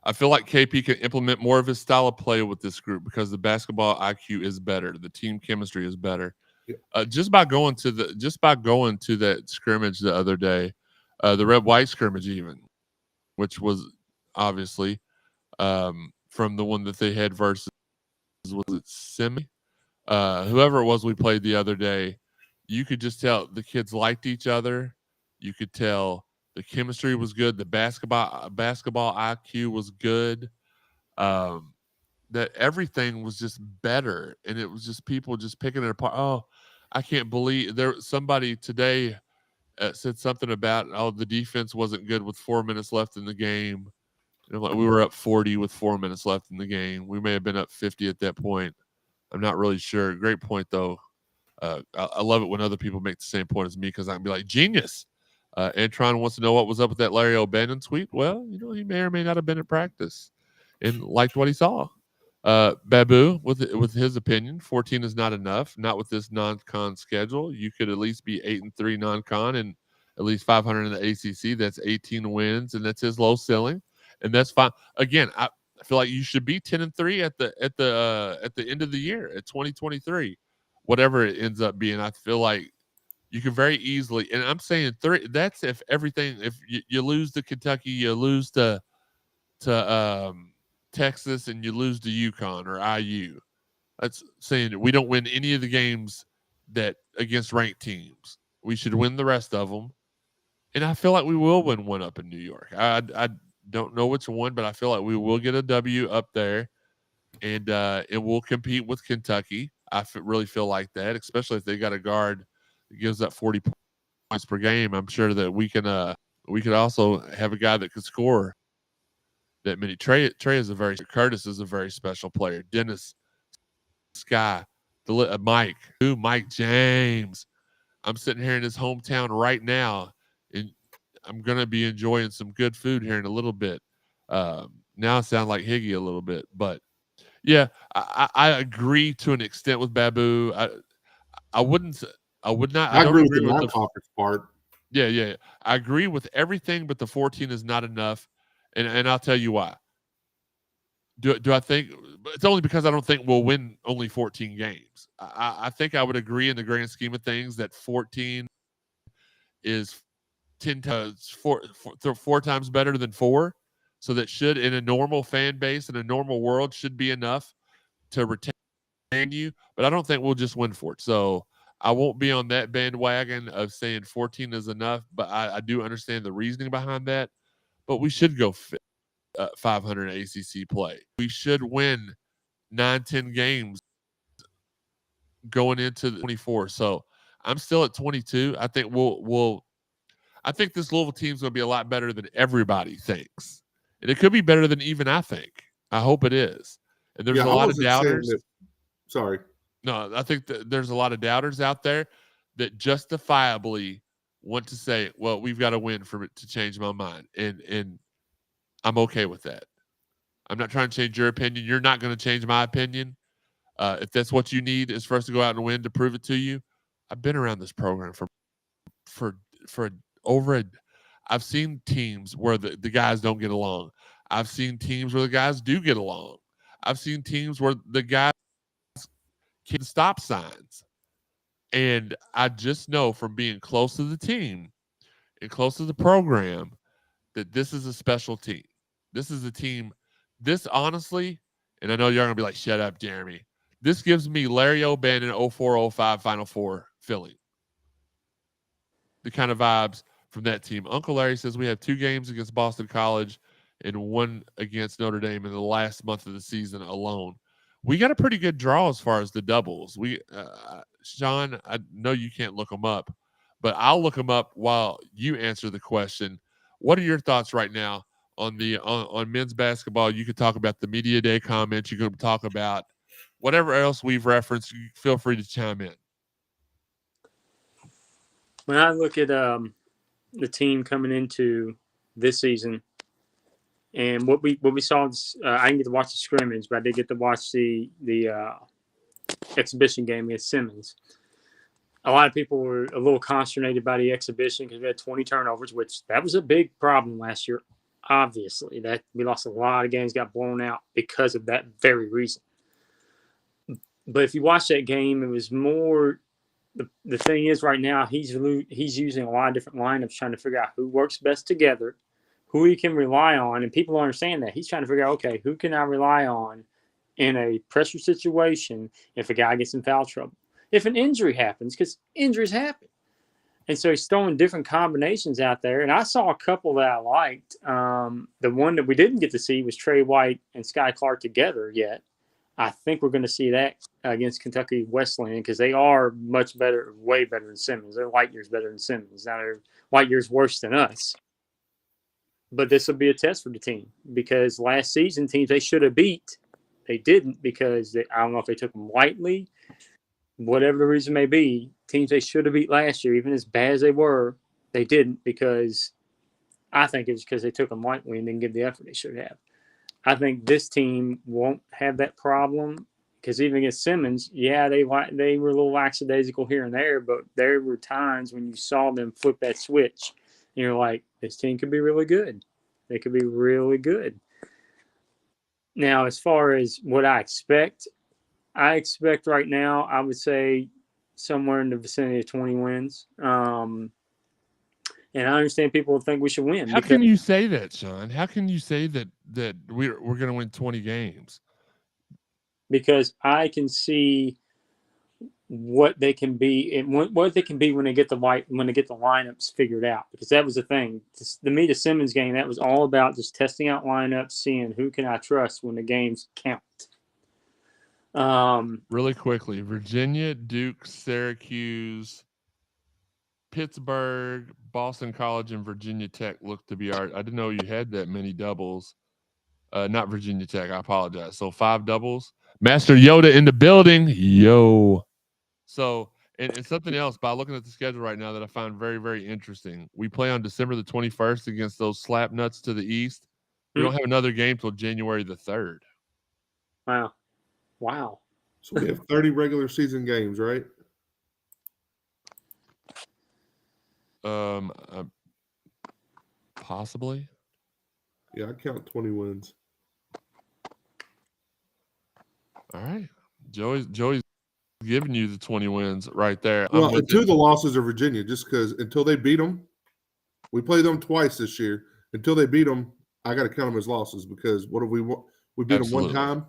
[SPEAKER 3] I feel like KP can implement more of his style of play with this group because the basketball IQ is better, the team chemistry is better. Yeah. Just by going to that scrimmage the other day, the red-white scrimmage even, which was obviously from the one that they had versus, was it Semi? Whoever it was we played the other day, you could just tell the kids liked each other. You could tell the chemistry was good. The basketball IQ was good. That everything was just better, and it was just people just picking it apart. Oh, I can't believe somebody today said something about the defense wasn't good with 4 minutes left in the game. And like, we were up 40 with 4 minutes left in the game. We may have been up 50 at that point. I'm not really sure. Great point though. I love it when other people make the same point as me because I can be like, genius. Antron wants to know what was up with that Larry O'Bannon tweet. Well, he may or may not have been at practice and liked what he saw. Babu, with his opinion, 14 is not enough. Not with this non-con schedule. You could at least be 8-3 non-con and at least 500 in the ACC. That's 18 wins, and that's his low ceiling, and that's fine. Again, I feel like you should be 10-3 at the end of the year at 2023. Whatever it ends up being, I feel like you can very easily, and I'm saying 3. That's if everything. If you lose to Kentucky, you lose to Texas, and you lose to UConn or IU. That's saying that we don't win any of the games that against ranked teams. We should win the rest of them, and I feel like we will win one up in New York. I don't know which one, but I feel like we will get a W up there, and it will compete with Kentucky. I really feel like that, especially if they got a guard that gives up 40 points per game. I'm sure that we could also have a guy that could score that many. Curtis is a very special player. Dennis, Sky, Mike James. I'm sitting here in his hometown right now, and I'm gonna be enjoying some good food here in a little bit. Now I sound like Higgy a little bit, but. Yeah, I agree to an extent with Babu. I would not.
[SPEAKER 4] I agree with the non-conference part.
[SPEAKER 3] Yeah. I agree with everything, but the 14 is not enough, and I'll tell you why. Do I think it's only because I don't think we'll win only 14 games. I think I would agree in the grand scheme of things that 14 is 10 times four times better than 4. So that should, in a normal fan base in a normal world, should be enough to retain you. But I don't think we'll just win for it. So I won't be on that bandwagon of saying 14 is enough. But I do understand the reasoning behind that. But we should go 500 ACC play. We should win 9-10 games going into the 24. So I'm still at 22. I think I think this Louisville team's going to be a lot better than everybody thinks. And it could be better than even I think. I hope it is. And there's a lot of doubters.
[SPEAKER 4] Sorry.
[SPEAKER 3] No, I think that there's a lot of doubters out there that justifiably want to say, well, we've got to win for it to change my mind. And I'm okay with that. I'm not trying to change your opinion. You're not going to change my opinion. If that's what you need is for us to go out and win to prove it to you. I've been around this program for over I've seen teams where the guys don't get along. I've seen teams where the guys do get along. I've seen teams where the guys can stop signs. And I just know from being close to the team and close to the program that this is a special team. This is a team. This honestly, and I know you're going to be like, shut up, Jeremy. This gives me Larry Oben in 04-05 Final Four feeling. The kind of vibes from that team. Uncle Larry says we have 2 games against Boston College and 1 against Notre Dame in the last month of the season alone. We got a pretty good draw as far as the doubles. Shawn, I know you can't look them up, but I'll look them up while you answer the question. What are your thoughts right now on men's basketball? You could talk about the media day comments. You could talk about whatever else we've referenced. You feel free to chime in.
[SPEAKER 5] When I look at the team coming into this season and what we saw, I didn't get to watch the scrimmage, but I did get to watch the exhibition game against Simmons. A lot of people were a little consternated by the exhibition because we had 20 turnovers, which that was a big problem last year. Obviously, that we lost a lot of games, got blown out because of that very reason. But if you watch that game, it was more. The thing is, right now he's using a lot of different lineups, trying to figure out who works best together, who he can rely on, and people don't understand that. He's trying to figure out, okay, who can I rely on in a pressure situation if a guy gets in foul trouble, if an injury happens, because injuries happen. And so he's throwing different combinations out there. And I saw a couple that I liked. The one that we didn't get to see was Trey White and Sky Clark together yet. I think we're going to see that against Kentucky Wesleyan because they are much better, way better than Simmons. They're light years better than Simmons. Now they're light years worse than us. But this will be a test for the team because last season teams they should have beat, they didn't because I don't know if they took them lightly. Whatever the reason may be, teams they should have beat last year, even as bad as they were, they didn't because I think it was because they took them lightly and didn't give the effort they should have. I think this team won't have that problem because even against Simmons, yeah, they were a little lackadaisical here and there, but there were times when you saw them flip that switch and you're like, this team could be really good. They could be really good. Now, as far as what I expect right now, I would say somewhere in the vicinity of 20 wins. And I understand people think we should win.
[SPEAKER 3] How can you say that, Shawn? How can you say that we're going to win 20 games?
[SPEAKER 5] Because I can see what they can be and what they can be when they get the lineups figured out. Because that was the thing. The Simmons game, that was all about just testing out lineups, seeing who can I trust when the games count.
[SPEAKER 3] Really quickly, Virginia, Duke, Syracuse, Pittsburgh, Boston College, and Virginia Tech look to be I didn't know you had that many doubles. Not Virginia Tech, I apologize. So 5 doubles. Master Yoda in the building. Yo. So, and something else, by looking at the schedule right now that I find very, very interesting. We play on December the 21st against those slap nuts to the east. We don't have another game till January the 3rd.
[SPEAKER 5] Wow.
[SPEAKER 4] So we have 30 regular season games, right?
[SPEAKER 3] Possibly.
[SPEAKER 4] Yeah, I count 20 wins.
[SPEAKER 3] All right. Joey's giving you the 20 wins right there.
[SPEAKER 4] Well, and two of the losses are Virginia, just because until they beat them, we played them twice this year. Until they beat them, I got to count them as losses because what have we beat
[SPEAKER 3] Absolutely.
[SPEAKER 4] them one time?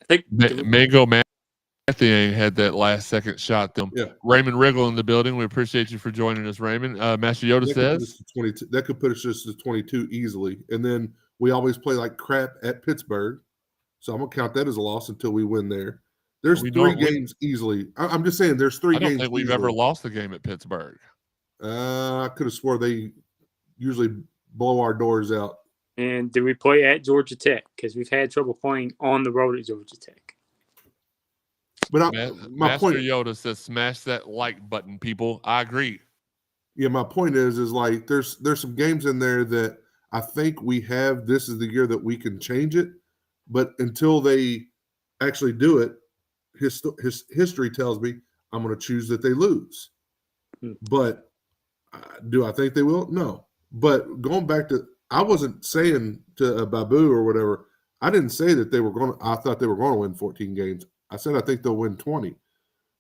[SPEAKER 5] I think
[SPEAKER 3] Mango Mathiang had that last second shot.
[SPEAKER 4] Yeah.
[SPEAKER 3] Raymond Riggle in the building. We appreciate you for joining us, Raymond. Master Yoda says
[SPEAKER 4] 22. That could put us just to 22 easily. And then we always play like crap at Pittsburgh. So I'm going to count that as a loss until we win there. There's three games easily. I'm just saying there's three games.
[SPEAKER 3] I don't think we've ever lost a game at Pittsburgh.
[SPEAKER 4] I could have swore they usually blow our doors out.
[SPEAKER 5] And do we play at Georgia Tech? Because we've had trouble playing on the road at Georgia Tech.
[SPEAKER 4] But my
[SPEAKER 3] Master
[SPEAKER 4] point,
[SPEAKER 3] Yoda says, smash that like button, people. I agree.
[SPEAKER 4] Yeah, my point is like there's some games in there that I think we have. This is the year that we can change it. But until they actually do it, his history tells me I'm going to choose that they lose. But do I think they will? No. But going back to, I wasn't saying to Babu or whatever, I didn't say that I thought they were going to win 14 games. I said I think they'll win 20.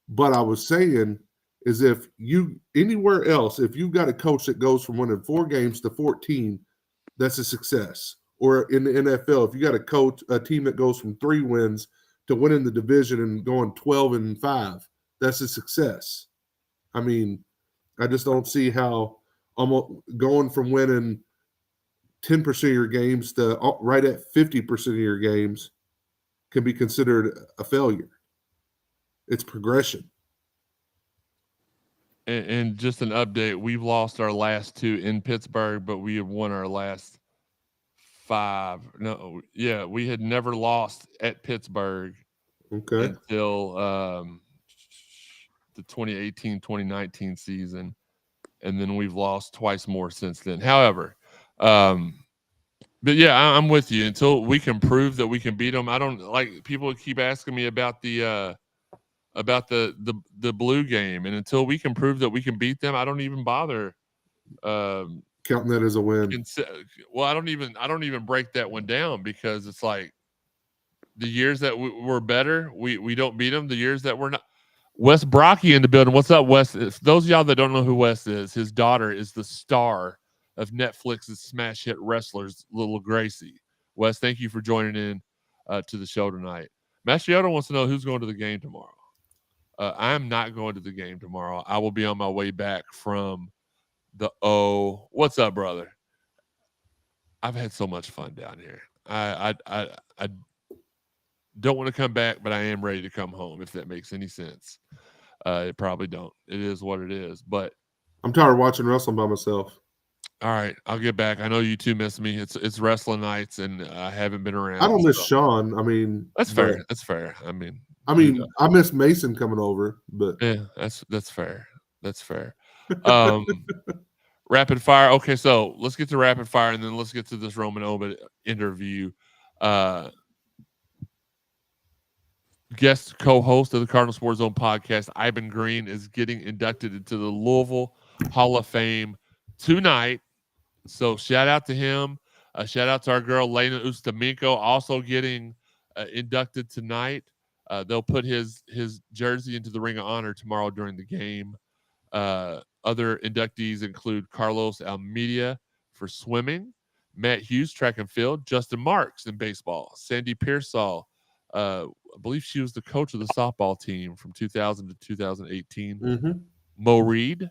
[SPEAKER 4] But I was saying is if you anywhere else, if you've got a coach that goes from winning 4 games to 14, that's a success. Or in the NFL, if you got a team that goes from 3 wins to winning the division and going 12-5, that's a success. I mean, I just don't see how almost going from winning 10% of your games to right at 50% of your games can be considered a failure. It's progression.
[SPEAKER 3] And just an update, we've lost our last 2 in Pittsburgh, but we have won our last 5. No, yeah, we had never lost at Pittsburgh until the 2018-2019 season, and then we've lost twice more since then. However, but yeah, I'm with you. Until we can prove that we can beat them, I don't like people keep asking me about the blue game, and until we can prove that we can beat them, I don't even bother
[SPEAKER 4] counting that as a win.
[SPEAKER 3] Well, I don't even break that one down because it's like the years that we're better, we don't beat them. The years that we're not. Wes Brocky in the building. What's up, Wes? If those of y'all that don't know who Wes is, his daughter is the star of Netflix's smash hit Wrestlers, Little Gracie. Wes, thank you for joining in to the show tonight. Master Yoda wants to know who's going to the game tomorrow. I am not going to the game tomorrow. I will be on my way back from the O. What's up, brother? I've had so much fun down here. I don't want to come back, but I am ready to come home, if that makes any sense. It probably don't. It is what it is. But
[SPEAKER 4] I'm tired of watching wrestling by myself.
[SPEAKER 3] All right, I'll get back. I know you two miss me. It's wrestling nights, and I haven't been around.
[SPEAKER 4] I don't miss Shawn. I mean,
[SPEAKER 3] that's fair. That's fair. I mean,
[SPEAKER 4] I miss Mason coming over, but
[SPEAKER 3] yeah, that's fair. That's fair. Rapid fire. Okay, so let's get to rapid fire, and then let's get to this Roman Oben interview. Guest co-host of the Cardinal Sports Zone podcast, Ivan Green, is getting inducted into the Louisville Hall of Fame tonight. So shout out to him. Shout out to our girl Lena Ustamenko, also getting inducted tonight. They'll put his jersey into the Ring of Honor tomorrow during the game. Other inductees include Carlos Almeida for swimming, Matt Hughes, track and field, Justin Marks in baseball, Sandy Pearsall. I believe she was the coach of the softball team from 2000 to 2018.
[SPEAKER 4] Mm-hmm.
[SPEAKER 3] Mo Reed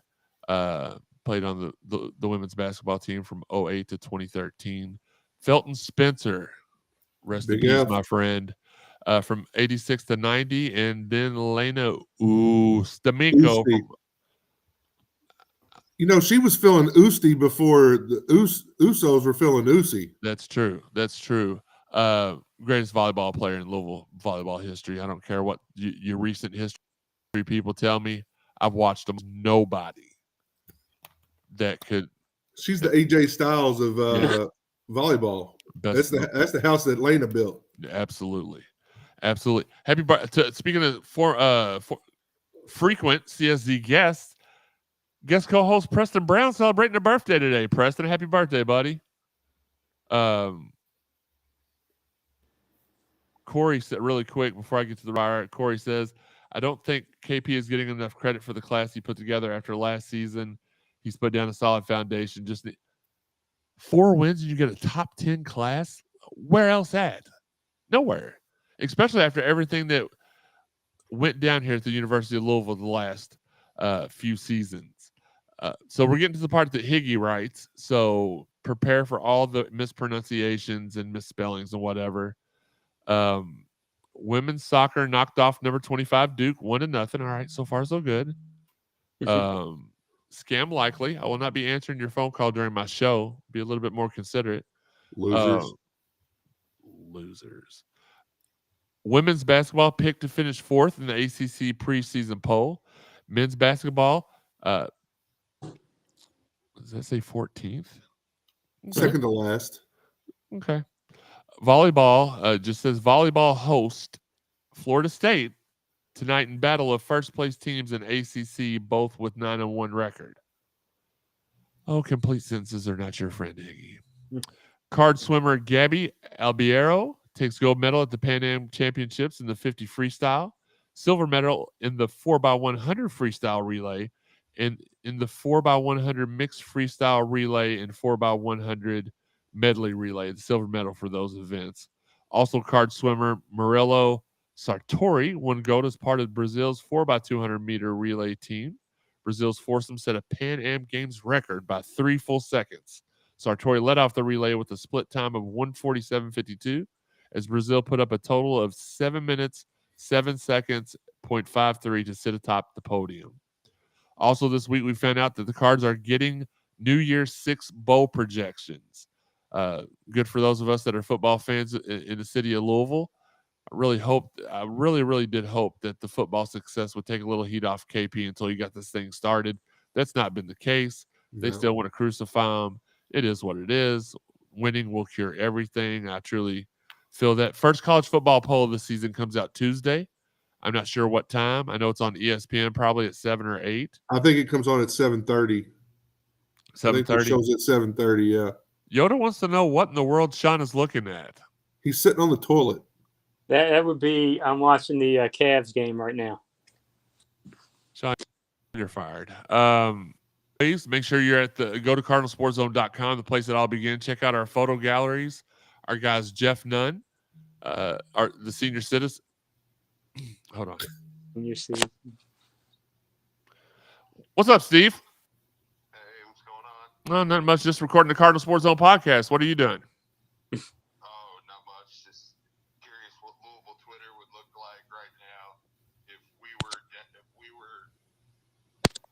[SPEAKER 3] played on the women's basketball team from 2008 to 2013. Felton Spencer, rest in peace, my friend, from 86 to 90. And then Lena Ustamenko.
[SPEAKER 4] She was feeling Usti before the Usos were feeling Usi.
[SPEAKER 3] That's true. That's true. Greatest volleyball player in Louisville volleyball history. I don't care what your recent history people tell me. I've watched them. Nobody that could.
[SPEAKER 4] She's the AJ Styles of volleyball. That's the house that Lena built.
[SPEAKER 3] Absolutely. Happy birthday. Speaking of frequent CSZ guest co-host Preston Brown celebrating a birthday today. Preston, happy birthday, buddy. Corey said really quick before I get to the wire. Corey says, I don't think KP is getting enough credit for the class he put together after last season. He's put down a solid foundation. Just 4 wins and you get a top 10 class. Where else at? Nowhere. Especially after everything that went down here at the University of Louisville the last few seasons. So we're getting to the part that Higgy writes. So prepare for all the mispronunciations and misspellings and whatever. Women's soccer knocked off number 25 Duke 1-0. All right, so far so good. Scam likely. I will not be answering your phone call during my show. Be a little bit more considerate.
[SPEAKER 4] Losers.
[SPEAKER 3] Losers. Women's basketball picked to finish 4th in the ACC preseason poll. Men's basketball, does that say 14th? Okay.
[SPEAKER 4] Second to last.
[SPEAKER 3] Okay. Volleyball just says volleyball host Florida State tonight in battle of first place teams in ACC, both with 9-1 record. Oh, complete sentences are not your friend, Iggy. Card swimmer Gabby Albiero takes gold medal at the Pan Am Championships in the 50 freestyle, silver medal in the 4x100 freestyle relay, and in the 4x100 mixed freestyle relay and 4x100 medley relay, the silver medal for those events. Also, card swimmer Murilo Sartori won gold as part of Brazil's 4x200 meter relay team. Brazil's foursome set a Pan Am Games record by 3 full seconds. Sartori led off the relay with a split time of 1:47.52 as Brazil put up a total of 7 minutes, 7 seconds, 0.53 to sit atop the podium. Also this week, we found out that the Cards are getting New Year's 6 bowl projections. Good for those of us that are football fans in the city of Louisville. I really did hope that the football success would take a little heat off KP until he got this thing started. That's not been the case. They still want to crucify him. It is what it is. Winning will cure everything. I truly feel that. First college football poll of the season comes out Tuesday. I'm not sure what time. I know it's on ESPN probably at 7 or 8.
[SPEAKER 4] I think it comes on at 7:30.
[SPEAKER 3] 7:30.
[SPEAKER 4] I think it shows at 7:30, yeah.
[SPEAKER 3] Yoda wants to know what in the world Shawn is looking at.
[SPEAKER 4] He's sitting on the toilet.
[SPEAKER 5] That would be, I'm watching the Cavs game right now.
[SPEAKER 3] Shawn, you're fired. Please make sure you're go to cardinalsportzone.com, the place that I'll begin. Check out our photo galleries. Our guys, Jeff Nunn, the senior citizen. Hold on.
[SPEAKER 5] You see.
[SPEAKER 3] What's up, Steve?
[SPEAKER 6] Hey, what's going on?
[SPEAKER 3] No, not much. Just recording the Cardinal Sports Zone podcast. What are you doing?
[SPEAKER 6] Oh, not much. Just curious what Louisville Twitter would look like right now if we were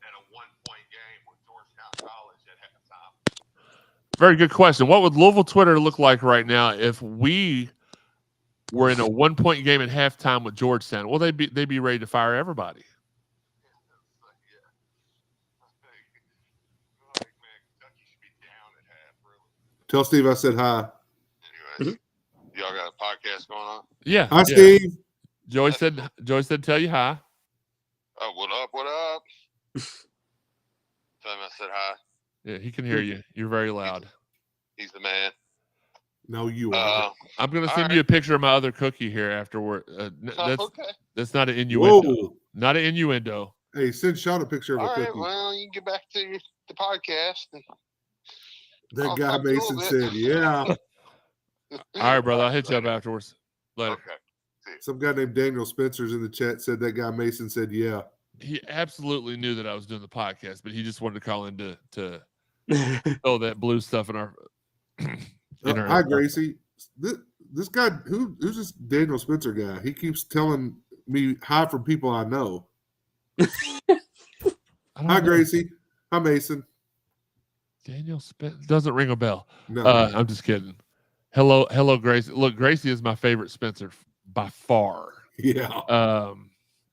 [SPEAKER 6] at a 1-point game with Georgetown College at halftime.
[SPEAKER 3] Very good question. What would Louisville Twitter look like right now if we were in a 1-point game at halftime with Georgetown? Well, they'd be ready to fire everybody.
[SPEAKER 4] Tell Steve I said hi.
[SPEAKER 6] Anyways, y'all got a podcast going on?
[SPEAKER 3] Yeah.
[SPEAKER 4] Hi, Steve.
[SPEAKER 3] Joey said tell you hi.
[SPEAKER 6] Oh, what up? What up? Tell him I said hi.
[SPEAKER 3] Yeah, he can hear you. You're very loud.
[SPEAKER 6] He's the man.
[SPEAKER 4] No, you are.
[SPEAKER 3] I'm going to send you a picture of my other cookie here afterward.
[SPEAKER 6] Okay.
[SPEAKER 3] That's not an innuendo.
[SPEAKER 4] Whoa.
[SPEAKER 3] Not an innuendo.
[SPEAKER 4] Hey, send Shawn a picture of
[SPEAKER 6] All
[SPEAKER 4] a
[SPEAKER 6] right.
[SPEAKER 4] cookie.
[SPEAKER 6] Well, you can get back to the podcast.
[SPEAKER 4] That guy Mason said, yeah.
[SPEAKER 3] All right, brother. I'll hit you up afterwards. Later.
[SPEAKER 6] Okay.
[SPEAKER 4] Some guy named Daniel Spencer's in the chat said that guy Mason said, yeah.
[SPEAKER 3] He absolutely knew that I was doing the podcast, but he just wanted to call in to throw that blue stuff in our.
[SPEAKER 4] Hi, Gracie. This guy, who's this Daniel Spencer guy? He keeps telling me hi from people I know. Hi, Gracie. Hi, Mason.
[SPEAKER 3] Daniel Spencer doesn't ring a bell.
[SPEAKER 4] No,
[SPEAKER 3] I'm just kidding. Hello, Gracie. Look, Gracie is my favorite Spencer by far.
[SPEAKER 4] yeah.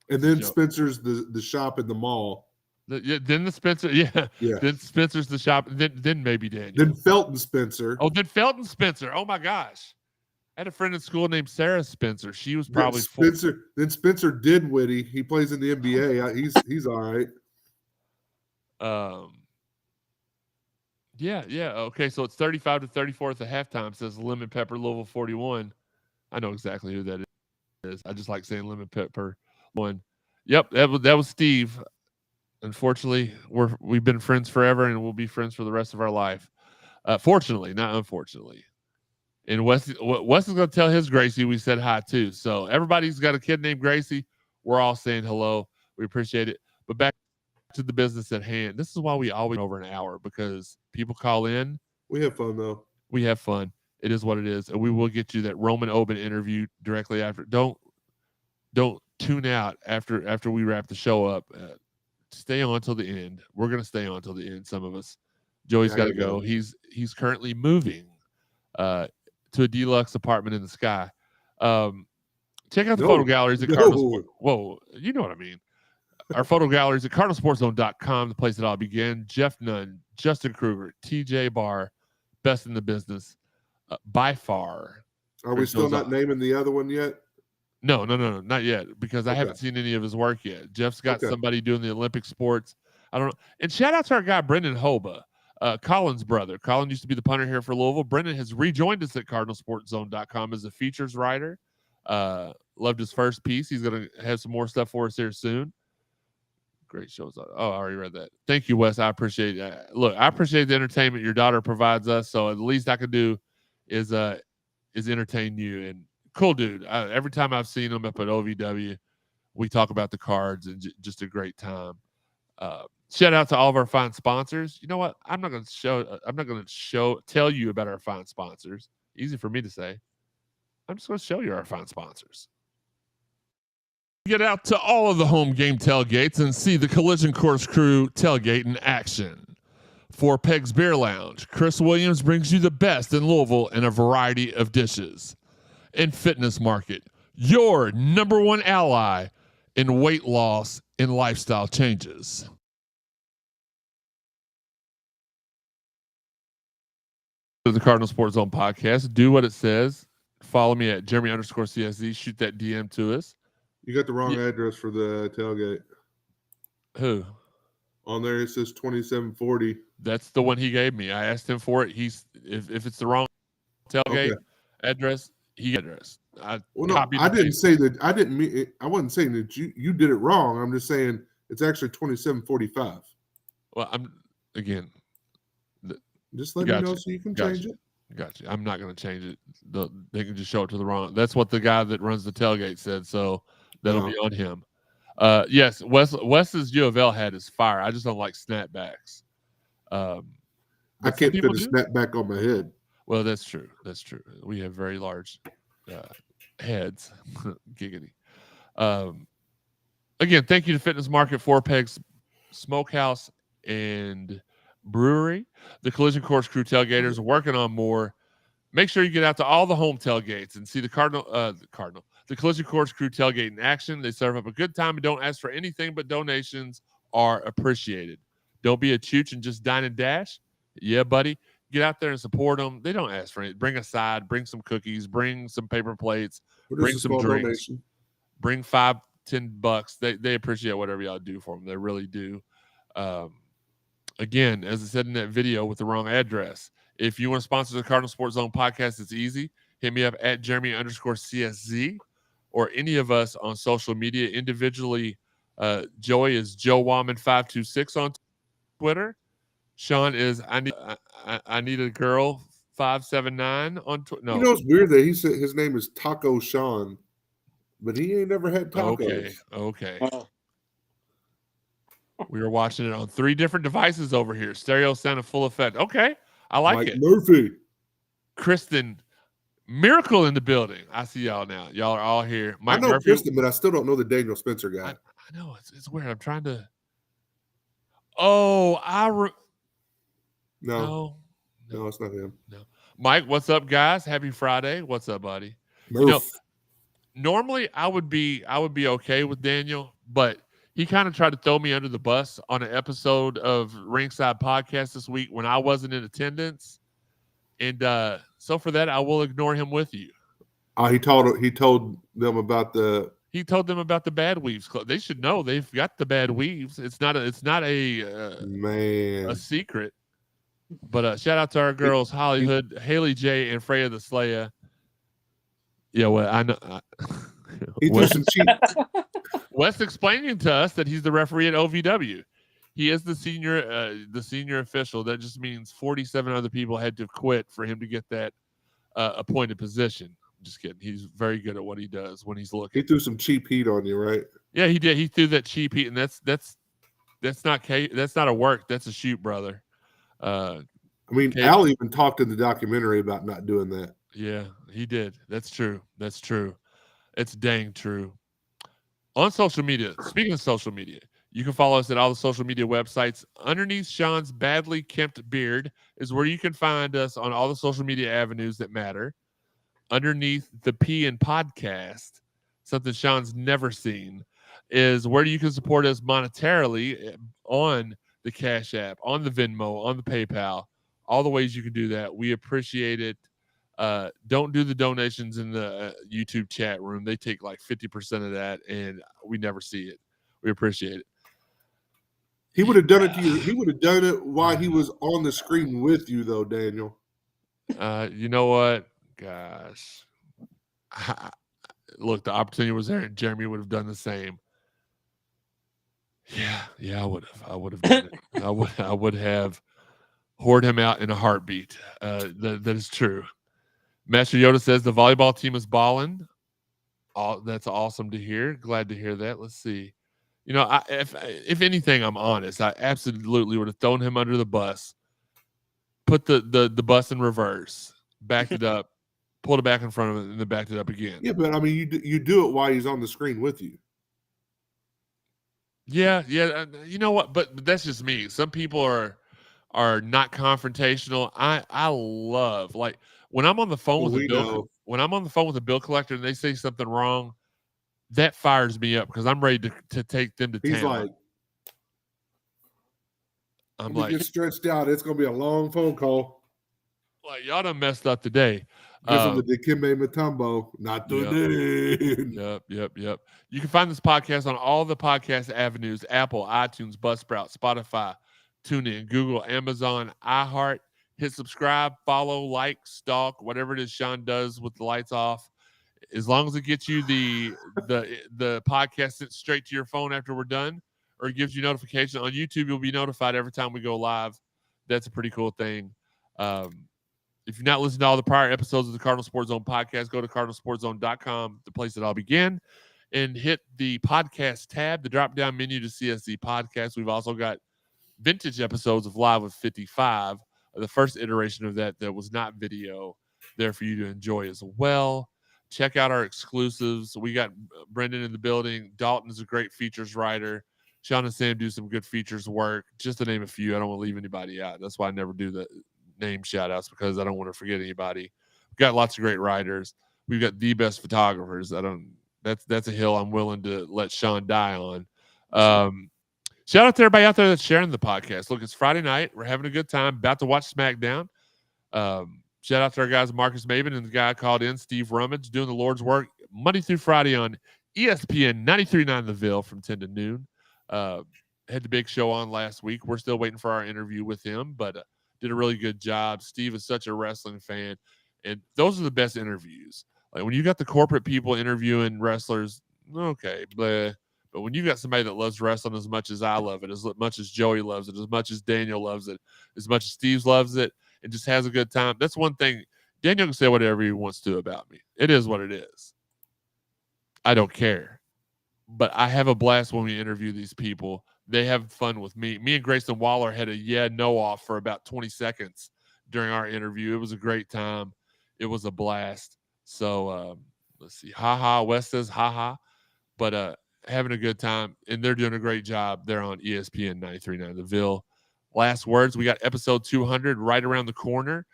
[SPEAKER 4] And then
[SPEAKER 3] Joe.
[SPEAKER 4] Spencer's the shop in the mall.
[SPEAKER 3] Then the Spencer, yeah. Then Spencer's the shop. Then maybe Daniel.
[SPEAKER 4] Then Felton Spencer.
[SPEAKER 3] Oh, then Felton Spencer. Oh my gosh, I had a friend in school named Sarah Spencer. She was probably
[SPEAKER 4] Then Spencer Dinwiddie. He plays in the NBA. He's all right.
[SPEAKER 3] Yeah. Okay, so it's 35-34 at the halftime. Says Lemon Pepper Louisville 41. I know exactly who that is. I just like saying lemon pepper one. Yep, that was Steve. Unfortunately, we've been friends forever, and we'll be friends for the rest of our life. Fortunately, not unfortunately. And Wes is going to tell his Gracie we said hi too. So everybody's got a kid named Gracie. We're all saying hello. We appreciate it. But back to the business at hand. This is why we always over an hour, because people call in.
[SPEAKER 4] We have fun though.
[SPEAKER 3] We have fun. It is what it is, and we will get you that Roman Oben interview directly after. Don't tune out after we wrap the show up. Stay on till the end. We're gonna stay on till the end. Some of us. Joey's got to go. He's currently moving to a deluxe apartment in the sky. Check out the photo galleries at Cardinal. Whoa, you know what I mean. Our photo galleries at cardinalsportszone.com, the place it all began. Jeff Nunn, Justin Kruger, TJ Barr, best in the business by far.
[SPEAKER 4] Are we still not naming the other one yet?
[SPEAKER 3] No, not yet, because I haven't seen any of his work yet. Jeff's got somebody doing the Olympic sports. I don't know. And shout out to our guy, Brendan Hoba, Colin's brother. Colin used to be the punter here for Louisville. Brendan has rejoined us at cardinalsportszone.com as a features writer. Loved his first piece. He's going to have some more stuff for us here soon. Great shows. Oh, I already read that. Thank you, Wes. I appreciate it. Look, I appreciate the entertainment your daughter provides us. So the least I can do is entertain you. And cool dude. Every time I've seen him up at OVW, we talk about the cards and just a great time. Shout out to all of our fine sponsors. You know what? I'm not going to tell you about our fine sponsors. Easy for me to say. I'm just going to show you our fine sponsors. Get out to all of the home game tailgates and see the Collision Course crew tailgate in action. For Peg's Beer Lounge, Chris Williams brings you the best in Louisville in a variety of dishes. In Fitness Market, your number one ally in weight loss and lifestyle changes. The Cardinal Sports Zone podcast. Do what it says. Follow me at Jeremy_CSZ. Shoot that DM to us.
[SPEAKER 4] You got the wrong address for the tailgate.
[SPEAKER 3] Who?
[SPEAKER 4] On there it says 2740.
[SPEAKER 3] That's the one he gave me. I asked him for it. If it's the wrong tailgate address, I
[SPEAKER 4] didn't say that. I didn't mean it. I wasn't saying that you did it wrong. I'm just saying it's actually 2745.
[SPEAKER 3] Well,
[SPEAKER 4] just let me know so you can change it.
[SPEAKER 3] Gotcha. I'm not going to change it. They can just show it to the wrong. That's what the guy that runs the tailgate said. So that'll be on him. Yes, Wes's U of L hat is fire. I just don't like snapbacks.
[SPEAKER 4] I can't fit a snapback on my head.
[SPEAKER 3] Well, that's true. We have very large heads. Giggity. Again, thank you to Fitness Market, Four Pegs Smokehouse, and Brewery. The Collision Course crew tailgaters are working on more. Make sure you get out to all the home tailgates and see the Collision Course crew tailgate in action. They serve up a good time and don't ask for anything but donations are appreciated. Don't be a chooch and just dine and dash. Yeah, buddy. Get out there and support them. They don't ask for anything. Bring a side, bring some cookies, bring some paper plates, bring some drinks, bring $5-10. They appreciate whatever y'all do for them. They really do. Again, as I said in that video with the wrong address, if you want to sponsor the Cardinal Sports Zone podcast, it's easy. Hit me up at Jeremy_CSZ or any of us on social media individually. Joey is Joe Wallman 526 on Twitter. Shawn is I need a girl 579 on Twitter. No,
[SPEAKER 4] you know it's weird that he said his name is Taco Shawn, but he ain't never had tacos.
[SPEAKER 3] Okay. We were watching it on 3 different devices over here. Stereo sound in full effect. Okay, I like
[SPEAKER 4] Mike
[SPEAKER 3] it.
[SPEAKER 4] Murphy,
[SPEAKER 3] Kristen, Miracle in the building. I see y'all now. Y'all are all here.
[SPEAKER 4] Mike Murphy, Kristen, but I still don't know the Daniel Spencer guy.
[SPEAKER 3] I know it's weird. I'm trying to. Oh,
[SPEAKER 4] No, it's not him.
[SPEAKER 3] No, Mike, what's up, guys? Happy Friday. What's up, buddy? Normally I would be okay with Daniel, but he kind of tried to throw me under the bus on an episode of Ringside Podcast this week when I wasn't in attendance. And so for that, I will ignore him with you.
[SPEAKER 4] He told them about the
[SPEAKER 3] Bad Weaves Club. They should know they've got the Bad Weaves. It's not a secret. But shout out to our girls, Hollywood, Haley J, and Freya the Slayer. Yeah, well, I know.
[SPEAKER 4] He threw some cheap.
[SPEAKER 3] Wes explaining to us that he's the referee at OVW. He is the senior official. That just means 47 other people had to quit for him to get that appointed position. I'm just kidding. He's very good at what he does when he's looking.
[SPEAKER 4] He threw some cheap heat on you, right?
[SPEAKER 3] Yeah, he did. He threw that cheap heat, and that's not a work. That's a shoot, brother.
[SPEAKER 4] I mean, Al even talked in the documentary about not doing that.
[SPEAKER 3] Yeah, he did. That's true. That's true. It's dang true. On social media, speaking of social media, you can follow us at all the social media websites. Underneath Shawn's badly kempt beard is where you can find us on all the social media avenues that matter. Underneath the P in podcast, something Shawn's never seen, is where you can support us monetarily on the Cash App, on the Venmo, on the PayPal, all the ways you can do that. We appreciate it. Don't do the donations in the YouTube chat room. They take like 50% of that, and we never see it. We appreciate it.
[SPEAKER 4] He would have done it to you. He would have done it while he was on the screen with you, though, Daniel.
[SPEAKER 3] You know what? Gosh. Look, the opportunity was there, and Jeremy would have done the same. Yeah, I would have done it. I would have whored him out in a heartbeat. That is true. Master Yoda says the volleyball team is balling. That's awesome to hear. Glad to hear that. Let's see. You know, if anything, I'm honest. I absolutely would have thrown him under the bus, put the bus in reverse, backed it up, pulled it back in front of him, and then backed it up again.
[SPEAKER 4] Yeah, but I mean, you do it while he's on the screen with you.
[SPEAKER 3] Yeah. You know what? But that's just me. Some people are not confrontational. I love, like, when I'm on the phone with a bill collector and they say something wrong, that fires me up because I'm ready to take them to
[SPEAKER 4] He's
[SPEAKER 3] town.
[SPEAKER 4] I'm like, get stretched out. It's gonna be a long phone call.
[SPEAKER 3] Like, y'all done messed up today.
[SPEAKER 4] Guess I'm the Dikembe Mutombo. Not today.
[SPEAKER 3] Yep. You can find this podcast on all the podcast avenues: Apple, iTunes, Buzzsprout, Spotify, TuneIn, Google, Amazon, iHeart. Hit subscribe, follow, like, stalk, whatever it is Shawn does with the lights off. As long as it gets you the podcast sent straight to your phone after we're done, or it gives you notification on YouTube, you'll be notified every time we go live. That's a pretty cool thing. If you've not listened to all the prior episodes of the Cardinal Sports Zone podcast, go to cardinalsportszone.com, the place that all began, and hit the podcast tab, the drop-down menu to CSZ Podcast. We've also got vintage episodes of Live with 55, the first iteration of that was not video, there for you to enjoy as well. Check out our exclusives. We got Brendan in the building. Dalton is a great features writer. Shawn and Sam do some good features work, just to name a few. I don't want to leave anybody out. That's why I never do the name shout outs, because I don't want to forget anybody. We've got lots of great writers. We've got the best photographers. That's a hill I'm willing to let Shawn die on. Shout out to everybody out there that's sharing the podcast. Look, it's Friday night. We're having a good time. About to watch SmackDown. Shout out to our guys, Marcus Maven and the guy called in, Steve Rummage, doing the Lord's work Monday through Friday on ESPN 93.9 The Ville from 10 to noon. Had the big show on last week. We're still waiting for our interview with him, but did a really good job. Steve is such a wrestling fan, and those are the best interviews. Like, when you got the corporate people interviewing wrestlers, okay, blah. But when you got somebody that loves wrestling as much as I love it, as much as Joey loves it, as much as Daniel loves it, as much as Steve loves it, and just has a good time. That's one thing. Daniel can say whatever he wants to about me. It is what it is. I don't care. But I have a blast when we interview these people. They have fun with me. Me and Grayson Waller had a no off for about 20 seconds during our interview. It was a great time. It was a blast. So let's see. Wes says but having a good time, and they're doing a great job. They're on ESPN 93.9 The Ville. Last words, we got episode 200 right around the corner.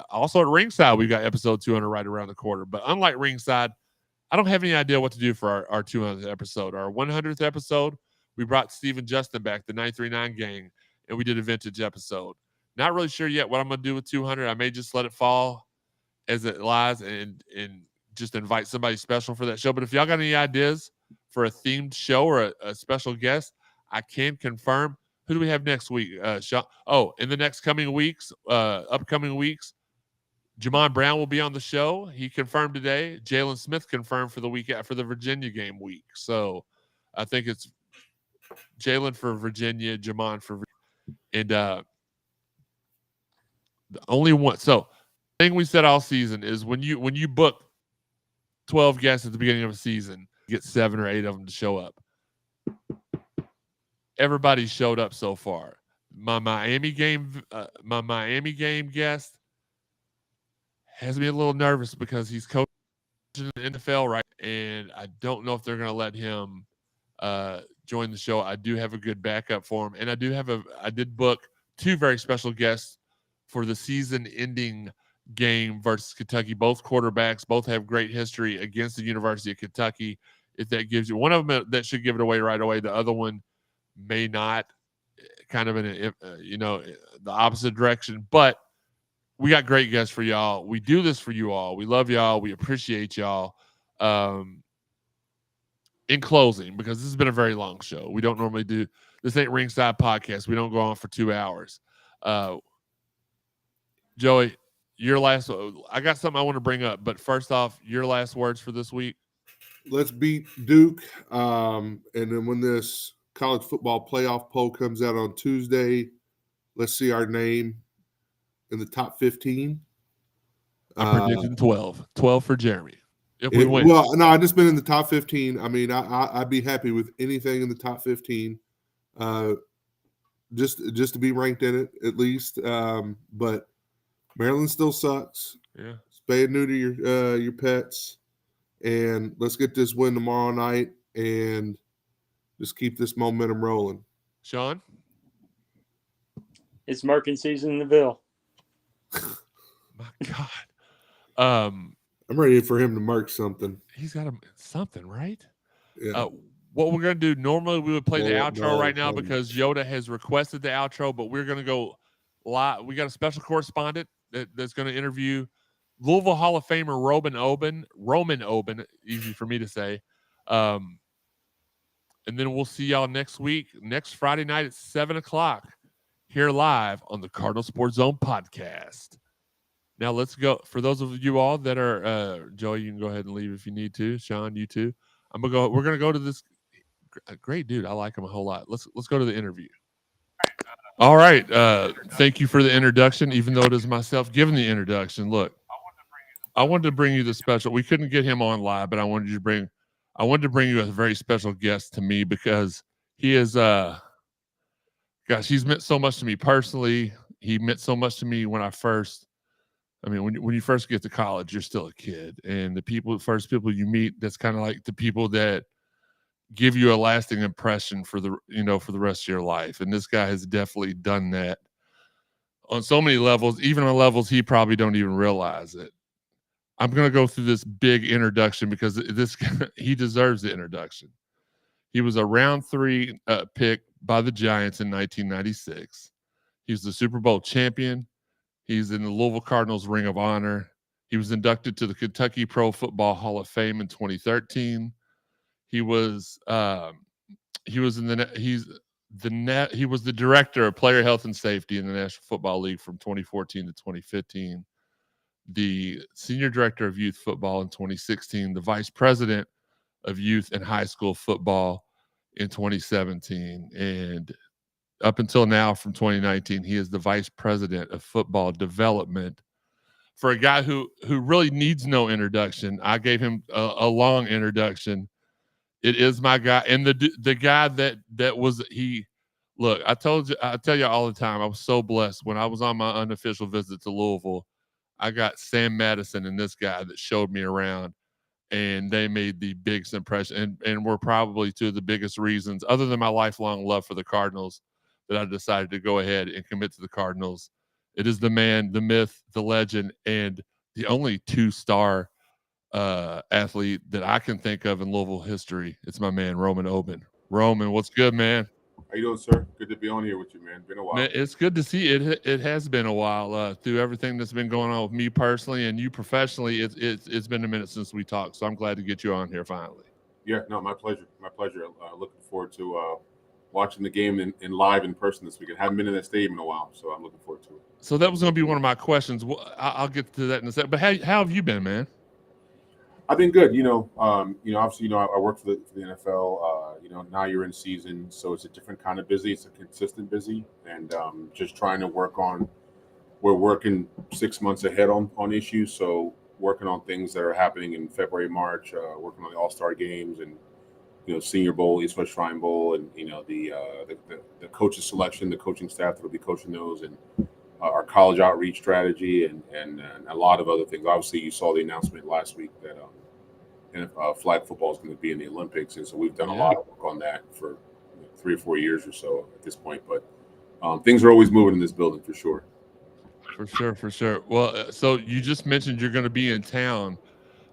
[SPEAKER 3] Also at Ringside, we got episode 200 right around the corner. But unlike Ringside, I don't have any idea what to do for our 200th episode. Our 100th episode, we brought Steve and Justin back, the 939 gang, and we did a vintage episode. Not really sure yet what I'm going to do with 200. I may just let it fall as it lies and just invite somebody special for that show. But if y'all got any ideas for a themed show or a special guest, I can confirm. Who do we have next week? Shawn? Oh, in the next upcoming weeks, Jamon Brown will be on the show. He confirmed today. Jalen Smith confirmed for the week for the Virginia game week. So I think it's Jalen for Virginia, Jamon for and the only one. So the thing we said all season is when you book 12 guests at the beginning of a season, you get 7 or 8 of them to show up. Everybody showed up so far. My Miami game guest has me a little nervous because he's coaching in the NFL, right? And I don't know if they're going to let him join the show. I do have a good backup for him, and I did book 2 very special guests for the season-ending game versus Kentucky. Both quarterbacks, both have great history against the University of Kentucky. If that gives you one of them, that should give it away right away. The other one may not, kind of in the opposite direction. But we got great guests for y'all. We do this for you all. We love y'all. We appreciate y'all. In closing, because this has been a very long show, we don't normally do this. Ain't Ringside Podcast. We don't go on for 2 hours. Joey, your last. I got something I want to bring up, but first off, your last words for this week.
[SPEAKER 4] Let's beat Duke, and then when this college football playoff poll comes out on Tuesday, let's see our name in the top 15.
[SPEAKER 3] I'm predicting 12. 12 for Jeremy. If we win.
[SPEAKER 4] Well, no, I just been in the top 15. I mean, I'd be happy with anything in the top 15, just to be ranked in it at least. But Maryland still sucks.
[SPEAKER 3] Yeah.
[SPEAKER 4] Spay and neuter your pets, and let's get this win tomorrow night and just keep this momentum rolling.
[SPEAKER 3] Shawn?
[SPEAKER 5] It's Merkin season in the Ville.
[SPEAKER 3] My God.
[SPEAKER 4] I'm ready for him to mark something.
[SPEAKER 3] He's got something, right?
[SPEAKER 4] Yeah.
[SPEAKER 3] What we're going to do, normally we would play the outro right now because Yoda has requested the outro, but we're going to go live. We got a special correspondent that's going to interview Louisville Hall of Famer Roman Oben, easy for me to say. And then we'll see y'all next week, next Friday night at 7:00 here live on the Cardinal Sports Zone podcast. Now let's go. For those of you all that are, Joey, you can go ahead and leave if you need to. Shawn, you too. We're going to go to this great dude. I like him a whole lot. Let's go to the interview. All right. Thank you for the introduction, even though it is myself giving the introduction. Look, I wanted to bring you the special. We couldn't get him on live, but I wanted to bring you a very special guest to me because he is, gosh, he's meant so much to me personally. He meant so much to me when you first get to college, you're still a kid, and the first people you meet, that's kind of like the people that give you a lasting impression for the rest of your life. And this guy has definitely done that on so many levels, even on levels he probably don't even realize it. I'm going to go through this big introduction because he deserves the introduction. He was a round 3 pick by the Giants in 1996. He was the Super Bowl champion. He's in the Louisville Cardinals Ring of Honor. He was inducted to the Kentucky Pro Football Hall of Fame in 2013. He was the director of player health and safety in the National Football League from 2014 to 2015. The senior director of youth football in 2016. The vice president of youth and high school football in 2017, and up until now, from 2019, he is the vice president of football development. For a guy who really needs no introduction, I gave him a long introduction. It is my guy, and the guy that was he. Look, I tell you all the time, I was so blessed when I was on my unofficial visit to Louisville. I got Sam Madison and this guy that showed me around, and they made the biggest impression, and were probably 2 of the biggest reasons, other than my lifelong love for the Cardinals, that I decided to go ahead and commit to the Cardinals. It is the man, the myth, the legend, and the only 2-star athlete that I can think of in Louisville history. It's my man, Roman Oben. Roman, what's good, man?
[SPEAKER 7] How you doing, sir? Good to be on here with you, man. Been a while.
[SPEAKER 3] Man, it's good to see it. It has been a while through everything that's been going on with me personally and you professionally. It's been a minute since we talked, so I'm glad to get you on here finally.
[SPEAKER 7] Yeah, no, my pleasure. My pleasure. Looking forward to watching the game in live in person this weekend. Haven't been in that stadium in a while, so I'm looking forward to it.
[SPEAKER 3] So that was going to be one of my questions. I'll get to that in a second. But how have you been, man?
[SPEAKER 7] I've been good. Obviously, I work for the NFL. Now you're in season, so it's a different kind of busy. It's a consistent busy, and just trying to work on. We're working 6 months ahead on issues, so working on things that are happening in February, March. Working on the All-Star games and Senior Bowl, East West Shrine Bowl, and the coaches selection, the coaching staff that will be coaching those, and our college outreach strategy, and a lot of other things. Obviously, you saw the announcement last week that flag football is going to be in the Olympics, and so we've done a lot of work on that for 3 or 4 years or so at this point. But things are always moving in this building for sure.
[SPEAKER 3] For sure. Well, so you just mentioned you're going to be in town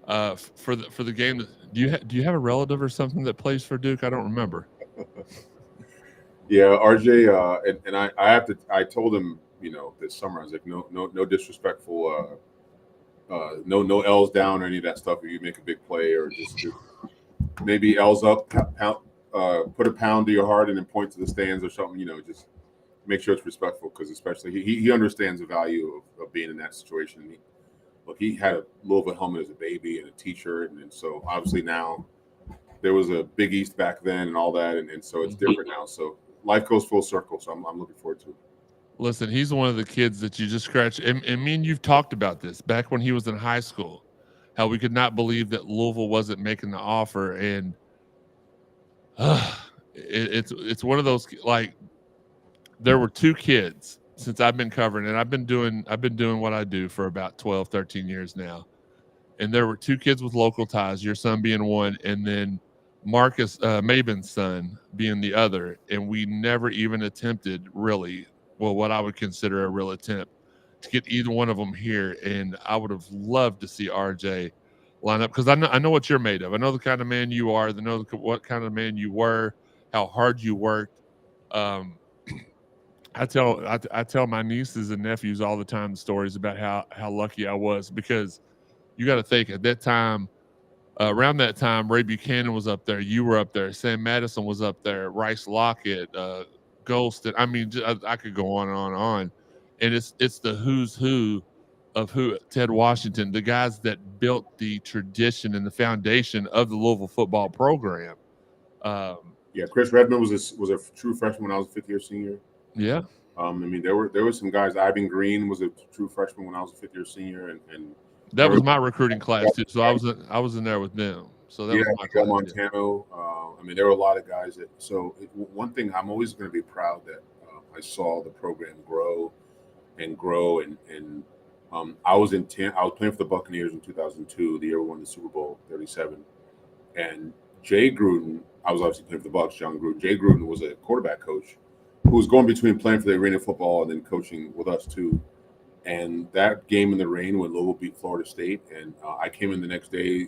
[SPEAKER 3] for the game. Do you have a relative or something that plays for Duke? I don't remember.
[SPEAKER 7] Yeah, RJ, and I told him, this summer, I was like, no disrespectful, no L's down or any of that stuff. If you make a big play or just maybe L's up, put a pound to your heart and then point to the stands or something, just make sure it's respectful, because especially he understands the value of being in that situation. He had a Louisville helmet as a baby and a T-shirt, and so obviously now there was a Big East back then and all that, and so it's different now. So life goes full circle. So I'm looking forward to it.
[SPEAKER 3] Listen, he's one of the kids that you just scratch. And me and you've talked about this back when he was in high school, how we could not believe that Louisville wasn't making the offer, and it's one of those, like, there were 2 kids since I've been covering, and I've been doing what I do for about 12, 13 years now. And there were 2 kids with local ties, your son being one, and then Marcus Maben's son being the other. And we never even attempted really, what I would consider a real attempt to get either one of them here. And I would have loved to see RJ line up, because I know what you're made of. I know the kind of man you are. I know what kind of man you were, how hard you worked. I tell my nieces and nephews all the time the stories about how lucky I was, because you got to think at that time, around that time, Ray Buchanan was up there, you were up there, Sam Madison was up there, Rice Lockett, Golston. I mean, I could go on and on and on. And it's the who's who of Ted Washington, the guys that built the tradition and the foundation of the Louisville football program.
[SPEAKER 7] Chris Redmond was a true freshman when I was a 5th-year senior.
[SPEAKER 3] Yeah.
[SPEAKER 7] There were some guys. Ivan Green was a true freshman when I was a 5th-year senior, and
[SPEAKER 3] that was my recruiting class too. So I was in there with them. So that was my class.
[SPEAKER 7] Montano. There were a lot of guys that. So one thing I'm always going to be proud that I saw the program grow, and I was playing for the Buccaneers in 2002, the year we won the Super Bowl 37, and Jay Gruden. I was obviously playing for the Bucs. John Gruden. Jay Gruden was a quarterback coach who was going between playing for the Arena Football and then coaching with us too. And that game in the rain when Louisville beat Florida State, and I came in the next day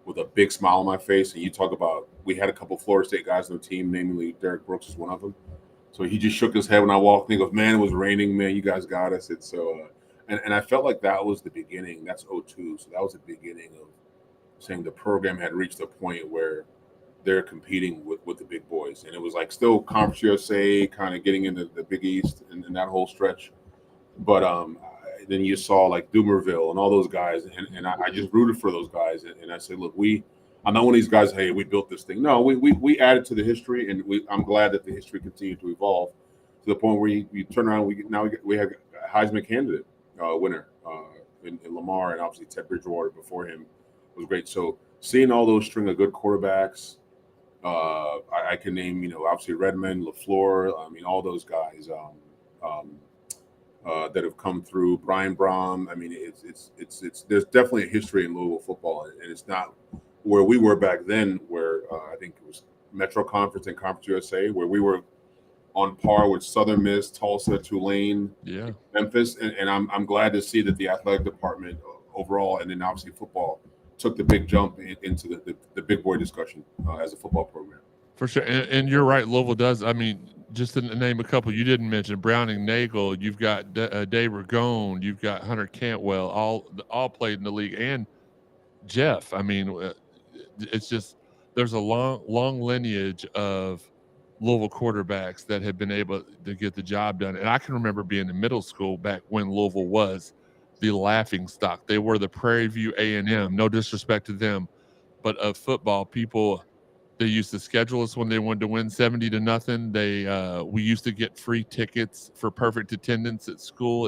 [SPEAKER 7] with a big smile on my face. And you talk about, we had a couple Florida State guys on the team, namely Derek Brooks is one of them. So he just shook his head when I walked in. He goes, "Man, it was raining, man. You guys got us." And so, and I felt like that was the beginning. That's 2002. So that was the beginning of saying the program had reached a point where they're competing with the big boys. And it was like still Conference USA, kind of getting into the Big East and that whole stretch. But then you saw like Dumerville and all those guys. And I just rooted for those guys. And I said, look, I'm not one of these guys, hey, we built this thing. No, we added to the history. And I'm glad that the history continued to evolve to the point where you turn around, we have a Heisman candidate winner in Lamar, and obviously Ted Bridgewater before him was great. So seeing all those string of good quarterbacks, I can name, obviously Redmond, LaFleur, all those guys that have come through. Brian Brom. It's there's definitely a history in Louisville football, and it's not where we were back then, where I think it was Metro Conference and Conference USA, where we were on par with Southern Miss, Tulsa, Tulane, Memphis, and I'm glad to see that the athletic department overall, and then obviously football, took the big jump into the big boy discussion as a football program. For sure.
[SPEAKER 3] And you're right. Louisville does. Just to name a couple you didn't mention, Browning Nagel, you've got Dave Ragone, you've got Hunter Cantwell, all played in the league, and Jeff. It's just, there's a long lineage of Louisville quarterbacks that had been able to get the job done. And I can remember being in middle school back when Louisville was the laughing stock. They were the Prairie View A&M. No disrespect to them, but of football, people, they used to schedule us when they wanted to win 70-0. We used to get free tickets for perfect attendance at school.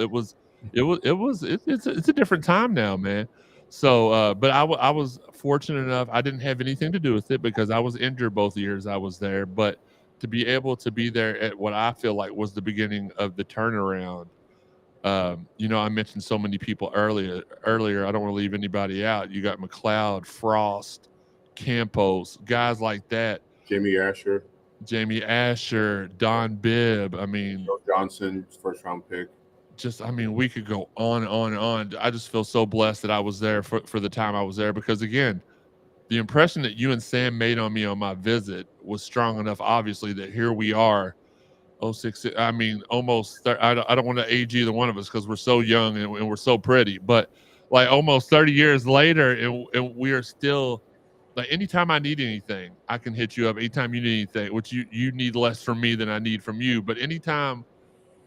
[SPEAKER 3] It's a different time now, man. So, but I was fortunate enough. I didn't have anything to do with it because I was injured both years I was there. But to be able to be there at what I feel like was the beginning of the turnaround. I mentioned so many people earlier. I don't want to leave anybody out. You got McLeod, Frost, Campos, guys like that.
[SPEAKER 7] Jamie
[SPEAKER 3] Asher, Don Bibb. I mean,
[SPEAKER 7] Joe Johnson, first round pick.
[SPEAKER 3] We could go on and on and on. I just feel so blessed that I was there for the time I was there because, again, the impression that you and Sam made on me on my visit was strong enough, obviously, that here we are, 06. I mean, almost. I don't want to age either one of us because we're so young and we're so pretty, but like almost 30 years later, and we are still like, anytime I need anything, I can hit you up. Anytime you need anything, which you need less from me than I need from you, but anytime.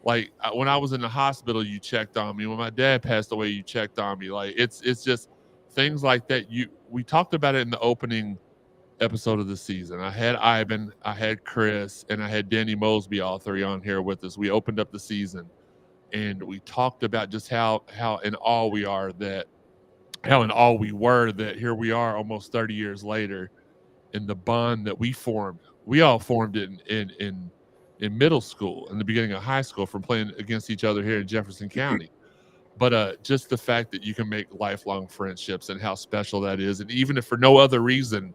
[SPEAKER 3] Like when I was in the hospital, you checked on me. When my dad passed away, you checked on me. Like it's just things like that. We talked about it in the opening episode of the season. I had Ivan, I had Chris, and I had Danny Mosby, all three on here with us. We opened up the season, and we talked about just how in awe we were that here we are almost 30 years later, and the bond that we formed. We all formed it in middle school and the beginning of high school from playing against each other here in Jefferson County. But just the fact that you can make lifelong friendships and how special that is. And even if for no other reason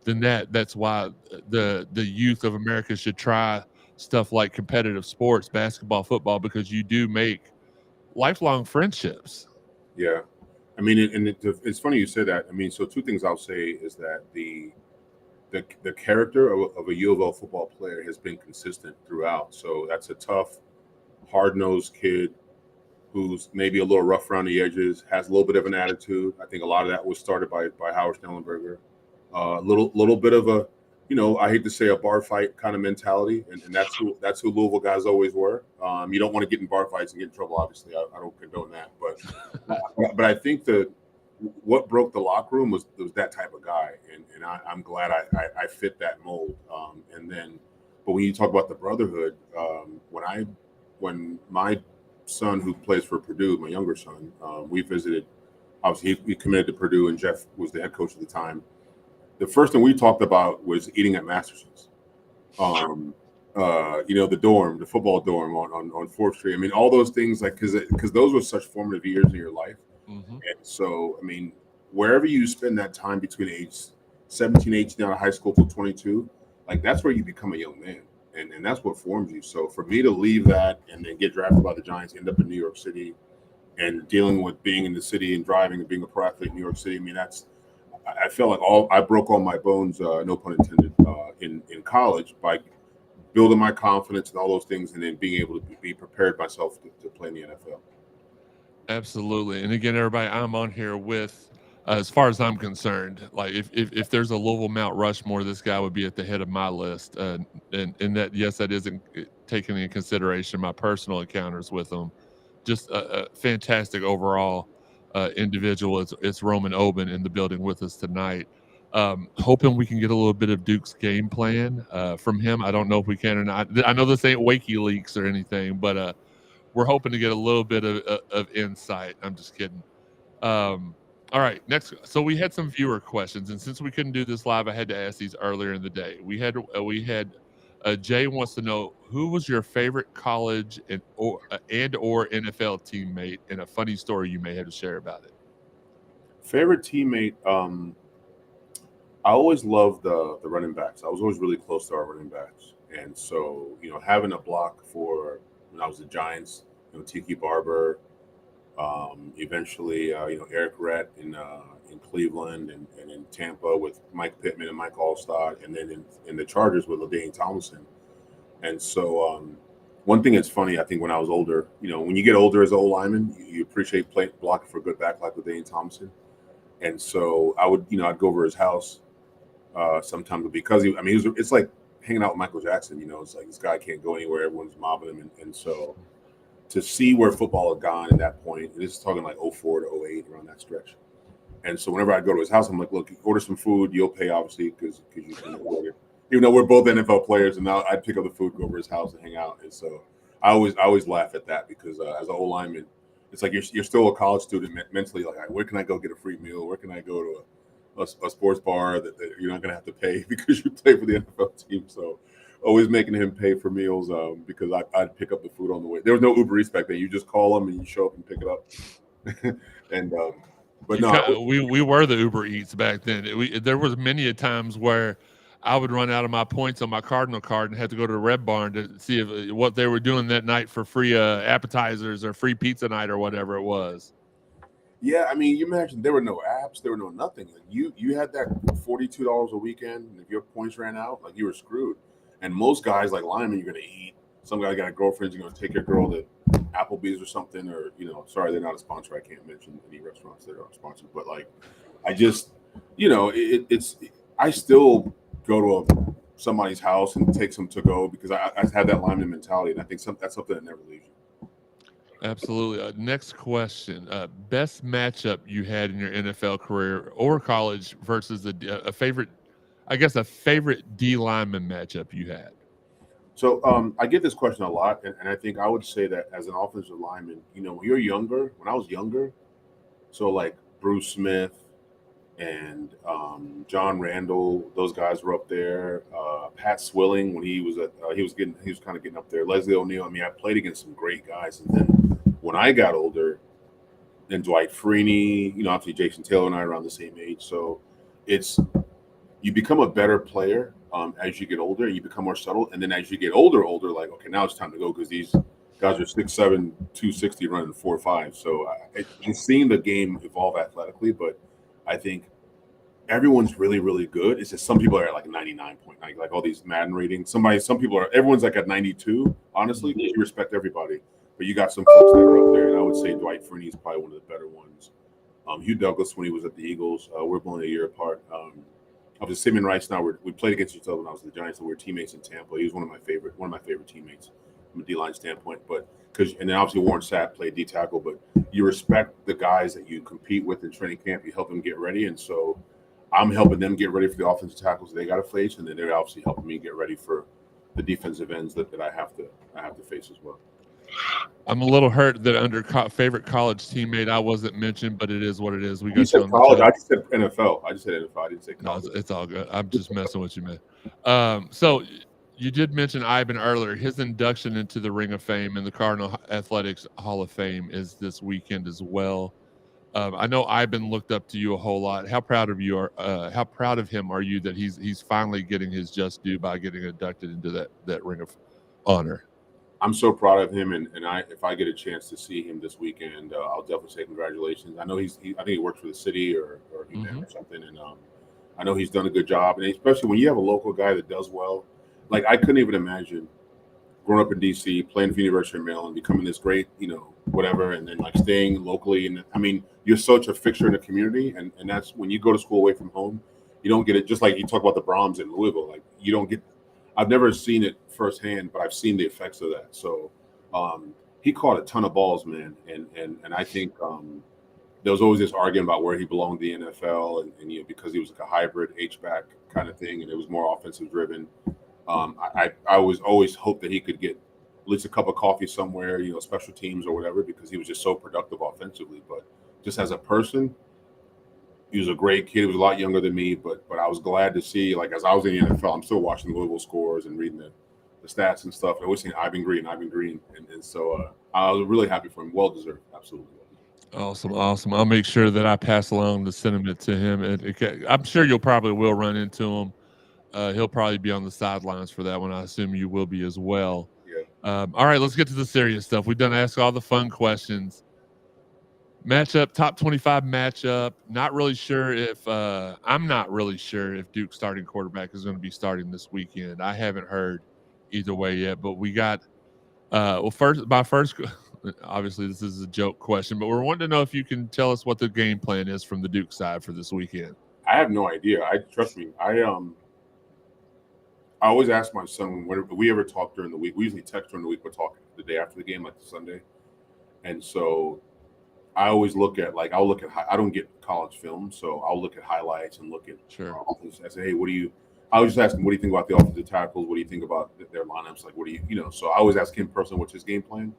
[SPEAKER 3] than that's why the youth of America should try stuff like competitive sports, basketball, football, because you do make lifelong friendships.
[SPEAKER 7] Yeah. I mean, and it's funny you say that. I mean, so two things I'll say is that the character of a U of L football player has been consistent throughout. So that's a tough, hard-nosed kid who's maybe a little rough around the edges, has a little bit of an attitude. I think a lot of that was started by Howard Schnellenberger. Little bit of a, I hate to say a bar fight kind of mentality, and that's who Louisville guys always were. You don't want to get in bar fights and get in trouble. Obviously, I don't condone that, but I think what broke the locker room was that type of guy, and I'm glad I fit that mold. But when you talk about the brotherhood, when my son who plays for Purdue, my younger son, we visited. Obviously, he committed to Purdue, and Jeff was the head coach at the time. The first thing we talked about was eating at Masterson's. The dorm, the football dorm on 4th Street. I mean, all those things, like because those were such formative years in your life.
[SPEAKER 3] Mm-hmm.
[SPEAKER 7] And so, I mean, wherever you spend that time between age 17, 18 out of high school till 22, like that's where you become a young man. And that's what forms you. So for me to leave that and then get drafted by the Giants, end up in New York City and dealing with being in the city and driving and being a pro athlete in New York City, I mean, I felt like I broke all my bones, no pun intended, in college by building my confidence and all those things, and then being able to be prepared myself to play in the NFL.
[SPEAKER 3] Absolutely. And again, everybody, I'm on here with, as far as I'm concerned, like if there's a Louisville Mount Rushmore, this guy would be at the head of my list. And that, yes, that isn't taking into consideration my personal encounters with him. Just a fantastic overall individual. It's Roman Oben in the building with us tonight. Hoping we can get a little bit of Duke's game plan from him. I don't know if we can or not. I know this ain't WikiLeaks or anything, but we're hoping to get a little bit of insight. I'm just kidding. All right, next. So we had some viewer questions, and since we couldn't do this live, I had to ask these earlier in the day. We had Jay wants to know, who was your favorite college and or NFL teammate, and a funny story you may have to share about it.
[SPEAKER 7] Favorite teammate, I always loved the running backs. I was always really close to our running backs, and so having a block for when I was the Giants, Tiki Barber, eventually Eric Rhett in Cleveland and in Tampa with Mike Pittman and Mike Allstott, and then in the Chargers with LaDainian Tomlinson. And so one thing that's funny, I think when I was older, when you get older as an old lineman, you appreciate blocking for a good back like LaDainian Tomlinson. And so I would, I'd go over his house sometimes because it's like hanging out with Michael Jackson. It's like this guy can't go anywhere. Everyone's mobbing him, and so to see where football had gone at that point, and this is talking like 04 to 08, around that stretch. And so whenever I go to his house, I'm like, look, order some food. You'll pay, obviously, because you can order. Even though we're both NFL players, and now I'd pick up the food, go over his house, and hang out. And so I always laugh at that because as an O lineman, it's like you're still a college student mentally. Like, where can I go get a free meal? Where can I go to a sports bar that you're not going to have to pay because you play for the NFL team? So always making him pay for meals because I'd pick up the food on the way. There was no Uber Eats back then. You just call them and you show up and pick it up. And but no,
[SPEAKER 3] we were the Uber Eats back then. There was many a times where I would run out of my points on my Cardinal card and had to go to the Red Barn to see what they were doing that night for free appetizers or free pizza night or whatever it was.
[SPEAKER 7] Yeah, I mean, you imagine there were no apps, there were no nothing. Like you had that $42 a weekend, and if your points ran out, like you were screwed. And most guys, like linemen, you're going to eat. Some guy got a girlfriend, you're going to take your girl to Applebee's or something, or sorry, they're not a sponsor. I can't mention any restaurants that are sponsored, but like, I just, I still go to somebody's house and take some to go because I have that lineman mentality, and I think that's something that never leaves you.
[SPEAKER 3] Absolutely. Next question: best matchup you had in your NFL career or college versus a favorite D lineman matchup you had.
[SPEAKER 7] So I get this question a lot, and I think I would say that as an offensive lineman, when you're younger, when I was younger, so like Bruce Smith and John Randall, those guys were up there. Pat Swilling, when he was kind of getting up there. Leslie O'Neal. I mean, I played against some great guys, and then when I got older, then Dwight Freeney, obviously Jason Taylor and I are around the same age, so you become a better player as you get older. You become more subtle, and then as you get older, like, okay, now it's time to go because these guys are 6'7", 260, running 4.5. So I'm seeing the game evolve athletically, but I think everyone's really, really good. It's just some people are at like 99.9, like all these Madden ratings. Everyone's like at 92. Honestly, you respect everybody, but you got some folks that are up there, and I would say Dwight Freeney is probably one of the better ones. Hugh Douglas, when he was at the Eagles, we're only a year apart. Obviously, Simeon Rice. Now we played against each other when I was with the Giants, and we were teammates in Tampa. He was one of my favorite teammates from a D-line standpoint. And then obviously Warren Sapp played D tackle. But you respect the guys that you compete with in training camp. You help them get ready, and so I'm helping them get ready for the offensive tackles they got to face, and then they're obviously helping me get ready for the defensive ends that I have to face as well.
[SPEAKER 3] I'm a little hurt that under favorite college teammate I wasn't mentioned, but it is what it is. We got
[SPEAKER 7] You said
[SPEAKER 3] on
[SPEAKER 7] college. I just said NFL. I didn't say college.
[SPEAKER 3] No, it's all good. I'm just messing with you, man. So you did mention Ivan earlier. His induction into the Ring of Fame and the Cardinal Athletics Hall of Fame is this weekend as well. I know Ivan looked up to you a whole lot. How proud of him are you that he's finally getting his just due by getting inducted into that Ring of Honor?
[SPEAKER 7] I'm so proud of him, and if I get a chance to see him this weekend, I'll definitely say congratulations. I know I think he works for the city or UNM or something, and I know he's done a good job. And especially when you have a local guy that does well, like I couldn't even imagine growing up in DC, playing for the University of Maryland, becoming this great, whatever, and then like staying locally. And I mean, you're such a fixture in the community, and that's when you go to school away from home, you don't get it. Just like you talk about the Brahms in Louisville, like you don't get. I've never seen it firsthand, but I've seen the effects of that. So he caught a ton of balls, man. And I think there was always this argument about where he belonged in the NFL and because he was like a hybrid H-back kind of thing, and it was more offensive driven. I was always hoped that he could get at least a cup of coffee somewhere, special teams or whatever, because he was just so productive offensively. But just as a person, he was a great kid. He was a lot younger than me, but I was glad to see, like, as I was in the NFL, I'm still watching the Louisville scores and reading the stats and stuff. And I always seeing Ivan Green. And so I was really happy for him. Well-deserved, absolutely.
[SPEAKER 3] Awesome. I'll make sure that I pass along the sentiment to him. And I'm sure you'll probably will run into him. He'll probably be on the sidelines for that one. I assume you will be as well.
[SPEAKER 7] Yeah.
[SPEAKER 3] All right, let's get to the serious stuff. We've done ask all the fun questions. Matchup, top 25 matchup. I'm not really sure if Duke's starting quarterback is going to be starting this weekend. I haven't heard either way yet, but we got first, obviously this is a joke question, but we're wanting to know if you can tell us what the game plan is from the Duke side for this weekend.
[SPEAKER 7] I have no idea. Trust me. I always ask my son when we ever talk during the week. We usually text during the week. We're talking the day after the game, like the Sunday, and so I always look at I'll look at I don't get college film, so I'll look at highlights and look at I say, hey, what do you? I was just asking, what do you think about the offensive tackles? What do you think about their lineups? Like, what do you know? So I always ask him personally, what's his game plan?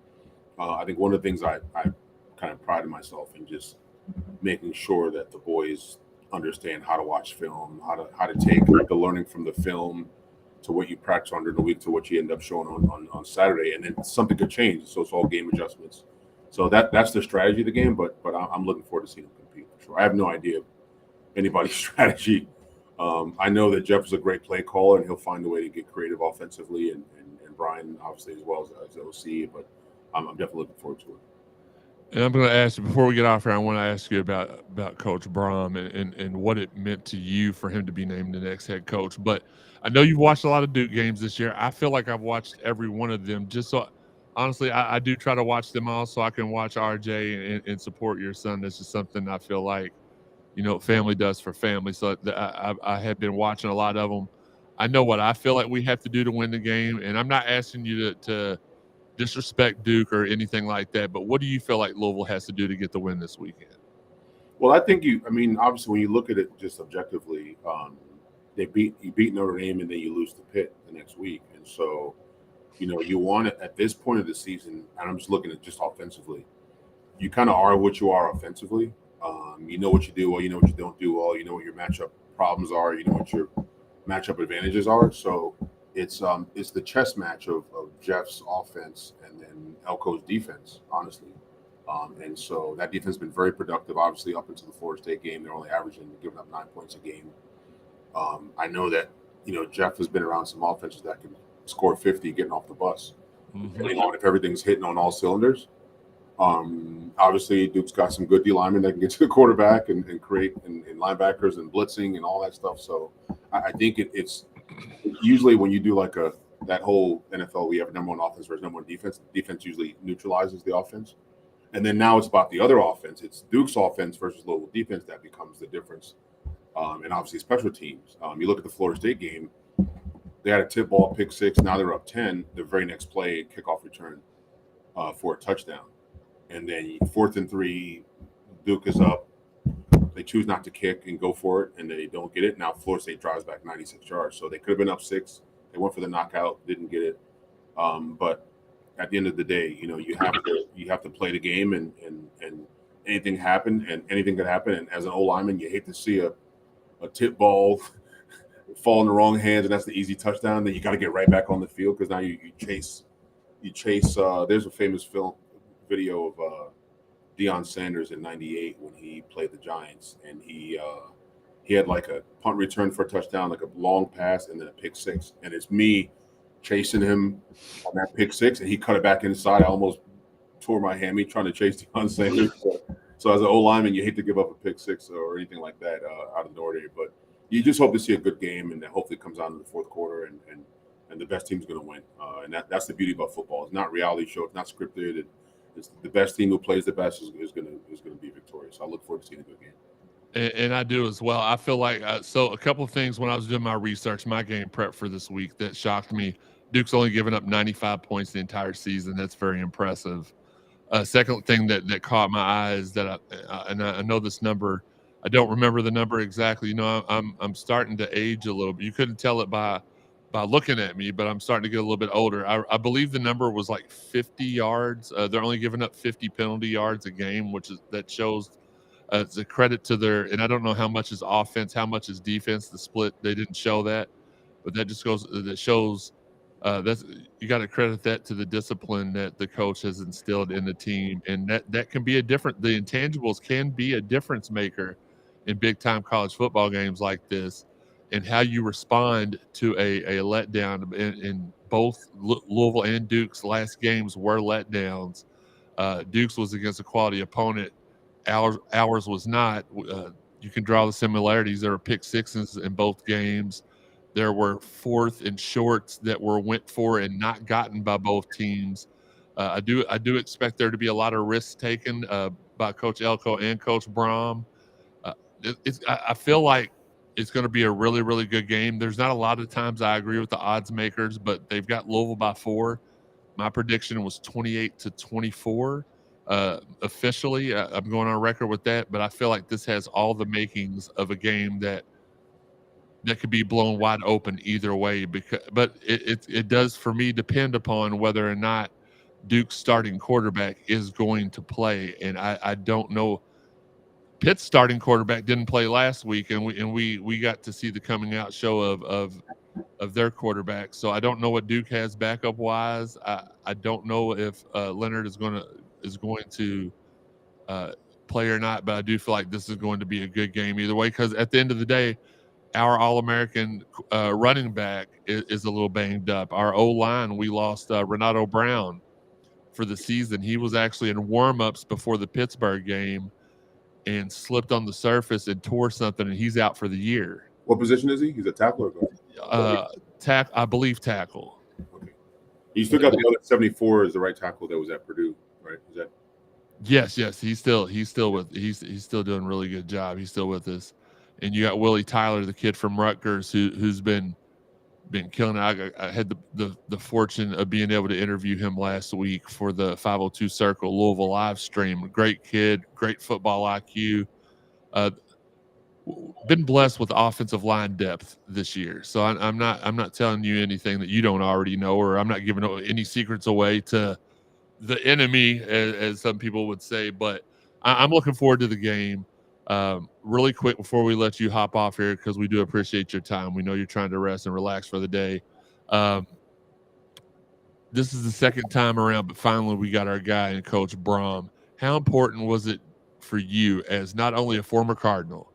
[SPEAKER 7] I think one of the things I kind of prided myself in just making sure that the boys understand how to watch film, how to take the learning from the film to what you practice on during the week to what you end up showing on Saturday, and then something could change. So it's all game adjustments. So that's the strategy of the game, but I'm looking forward to seeing him compete for sure. I have no idea anybody's strategy. I know that Jeff is a great play caller, and he'll find a way to get creative offensively, and Brian obviously as well as the OC. But I'm definitely looking forward to it.
[SPEAKER 3] And I'm going to ask you, before we get off here, I want to ask you about Coach Brom and what it meant to you for him to be named the next head coach. But I know you've watched a lot of Duke games this year. I feel like I've watched every one of them. Just so, honestly, I do try to watch them all so I can watch RJ and support your son. That's just something I feel like, family does for family. So I have been watching a lot of them. I know what I feel like we have to do to win the game, and I'm not asking you to disrespect Duke or anything like that, but what do you feel like Louisville has to do to get the win this weekend?
[SPEAKER 7] Well, I think obviously when you look at it just objectively, you beat Notre Dame and then you lose to Pitt the next week. And so, you want it at this point of the season, and I'm just looking at just offensively, you kind of are what you are offensively. You know what you do well, you know what you don't do well, you know what your matchup problems are, you know what your matchup advantages are. So it's the chess match of Jeff's offense and then Elko's defense, honestly. And so that defense has been very productive, obviously, up into the Florida State game. They're only giving up 9 points a game. I know that, Jeff has been around some offenses that can score 50 getting off the bus, depending on if everything's hitting on all cylinders. Obviously, Duke's got some good D linemen that can get to the quarterback and create and linebackers and blitzing and all that stuff. So I think it's usually when you do that whole NFL, we have a number one offense versus number one defense. The defense usually neutralizes the offense. And then now it's about the other offense. It's Duke's offense versus Louisville defense that becomes the difference. And obviously special teams. You look at the Florida State game, they had a tip ball, pick six. Now they're up 10. The very next play, kickoff return for a touchdown. And then 4th and 3, Duke is up. They choose not to kick and go for it, and they don't get it. Now Florida State drives back 96 yards. So they could have been up 6. They went for the knockout, didn't get it. But at the end of the day, you have to play the game, and anything happen, and anything could happen. And as an O lineman, you hate to see a tip ball fall in the wrong hands, and that's the easy touchdown. Then you got to get right back on the field because now you chase. There's a famous video of Deion Sanders in '98 when he played the Giants, and he had like a punt return for a touchdown, like a long pass, and then a pick six. And it's me chasing him on that pick six, and he cut it back inside. I almost tore my hammy trying to chase Deion Sanders. So as an O lineman, you hate to give up a pick six or anything like that out of the ordinary. But you just hope to see a good game, and that hopefully it comes out in the fourth quarter, and the best team's going to win. And that's the beauty about football. It's not a reality show. It's not scripted. It's the best team who plays the best is going to be victorious. So I look forward to seeing a good game.
[SPEAKER 3] And I do as well. I feel like so a couple of things when I was doing my research, my game prep for this week that shocked me. Duke's only given up 95 points the entire season. That's very impressive. Second thing that caught my eye is that I know this number. I don't remember the number exactly. I'm starting to age a little bit. You couldn't tell it by looking at me, but I'm starting to get a little bit older. I believe the number was like 50 yards. They're only giving up 50 penalty yards a game, that shows it's a credit to their. And I don't know how much is offense, how much is defense. The split, they didn't show that, but that just shows. That's, you got to credit that to the discipline that the coach has instilled in the team, and that can be the intangibles can be a difference maker in big time college football games like this, and how you respond to a letdown. In both Louisville and Duke's last games were letdowns. Duke's was against a quality opponent. Ours was not. You can draw the similarities. There were pick sixes in both games. There were 4th and shorts that were went for and not gotten by both teams. I do expect there to be a lot of risks taken by Coach Elko and Coach Brom. I feel like It's going to be a really, really good game. There's not a lot of times I agree with the odds makers, but they've got Louisville by 4. My prediction was 28-24. Officially, I'm going on record with that, but I feel like this has all the makings of a game that could be blown wide open either way. But it does, for me, depend upon whether or not Duke's starting quarterback is going to play, and I don't know. Pitt's starting quarterback didn't play last week, and we got to see the coming out show of their quarterback. So I don't know what Duke has backup wise. I don't know if Leonard is going to play or not, but I do feel like this is going to be a good game either way, because at the end of the day, our All-American running back is a little banged up. Our O-line, we lost Renato Brown for the season. He was actually in warm-ups before the Pittsburgh game and slipped on the surface and tore something, and he's out for the year.
[SPEAKER 7] What position is he? He's a tackle or guard?
[SPEAKER 3] I believe tackle.
[SPEAKER 7] Okay. You still got the other 74 as the right tackle that was at Purdue, right? Is that?
[SPEAKER 3] Yes. He's still doing a really good job. He's still with us. And you got Willie Tyler, the kid from Rutgers, who's been killing it. I had the fortune of being able to interview him last week for the 502 Circle Louisville live stream. Great kid, great football IQ. Been blessed with offensive line depth this year. So I'm not telling you anything that you don't already know, or I'm not giving any secrets away to the enemy, as some people would say. But I'm looking forward to the game. Really quick before we let you hop off here, because we do appreciate your time. We know you're trying to rest and relax for the day. This is the second time around, but finally we got our guy and Coach Brom. How important was it for you, as not only a former Cardinal,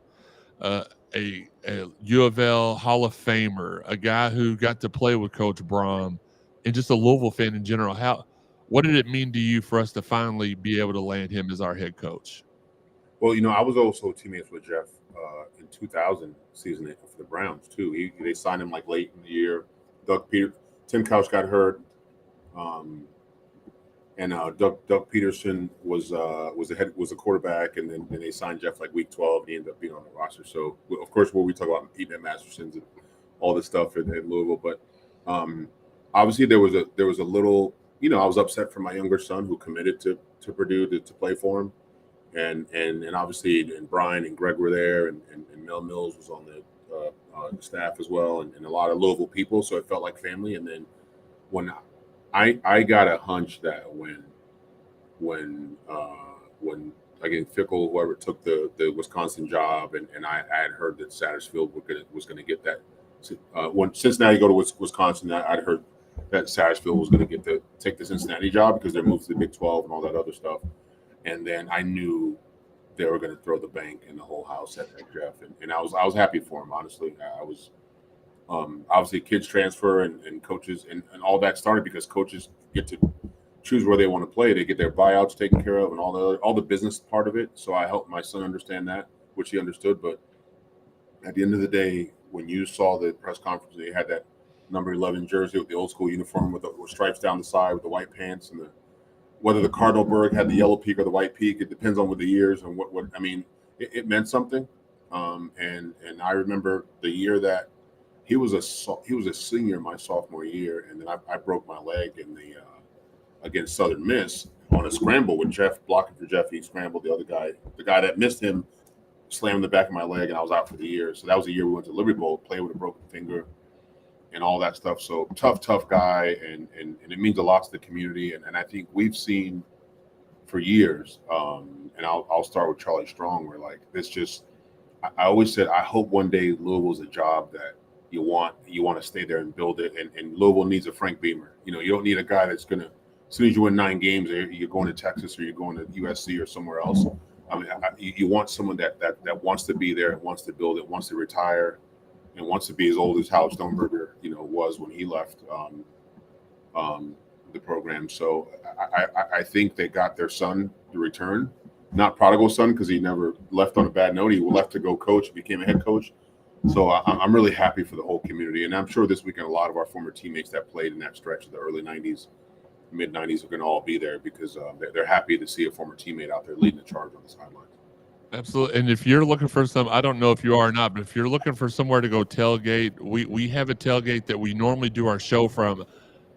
[SPEAKER 3] a U of L Hall of Famer, a guy who got to play with Coach Brom, and just a Louisville fan in general? What did it mean to you for us to finally be able to land him as our head coach?
[SPEAKER 7] Well, I was also teammates with Jeff in 2000 season for the Browns too. They signed him like late in the year. Tim Couch got hurt, and Doug Peterson was a quarterback, and then they signed Jeff like week 12, and he ended up being on the roster. So of course, where we talk about Pete Masterson's and all this stuff in Louisville, but obviously there was a little. I was upset for my younger son who committed to Purdue to play for him. And obviously, and Brian and Greg were there, and Mel Mills was on the staff as well, and a lot of Louisville people. So it felt like family. And then when I got a hunch that when again Fickle, whoever took the Wisconsin job, and I had heard that Satterfield was going to get that. When Cincinnati go to Wisconsin, I'd heard that Satterfield was going to take the Cincinnati job because they moved to the Big 12 and all that other stuff. And then I knew they were going to throw the bank in the whole house at Jeff, and I was happy for him. Honestly, I was obviously kids transfer and coaches and all that started because coaches get to choose where they want to play. They get their buyouts taken care of and all the business part of it. So I helped my son understand that, which he understood. But at the end of the day, when you saw the press conference, they had that number 11 jersey with the old school uniform with stripes down the side with the white pants and whether the Cardinal Berg had the yellow peak or the white peak, it depends on what the years and what I mean. It meant something, and I remember the year that he was a senior my sophomore year, and then I broke my leg in the against Southern Miss on a scramble with Jeff blocking for Jeff. He scrambled the guy that missed him, slammed the back of my leg, and I was out for the year. So that was the year we went to Liberty Bowl, played with a broken finger, and all that stuff. So tough guy, and it means a lot to the community. And I think we've seen for years, and I'll start with Charlie Strong, where like this just, I always said, I hope one day Louisville's a job that you want to stay there and build it. And Louisville needs a Frank Beamer. You don't need a guy that's going to, as soon as you win 9 games, you're going to Texas or you're going to USC or somewhere else. I mean, you want someone that wants to be there, wants to build it, wants to retire, and wants to be as old as Hal Stoneberger, was when he left the program. So I think they got their son to return, not prodigal son, because he never left on a bad note. He left to go coach, became a head coach. So I'm really happy for the whole community. And I'm sure this weekend, a lot of our former teammates that played in that stretch of the early 90s, mid 90s are going to all be there because they're happy to see a former teammate out there leading the charge on the sidelines.
[SPEAKER 3] Absolutely. And if you're looking for I don't know if you are or not, but if you're looking for somewhere to go tailgate, we have a tailgate that we normally do our show from.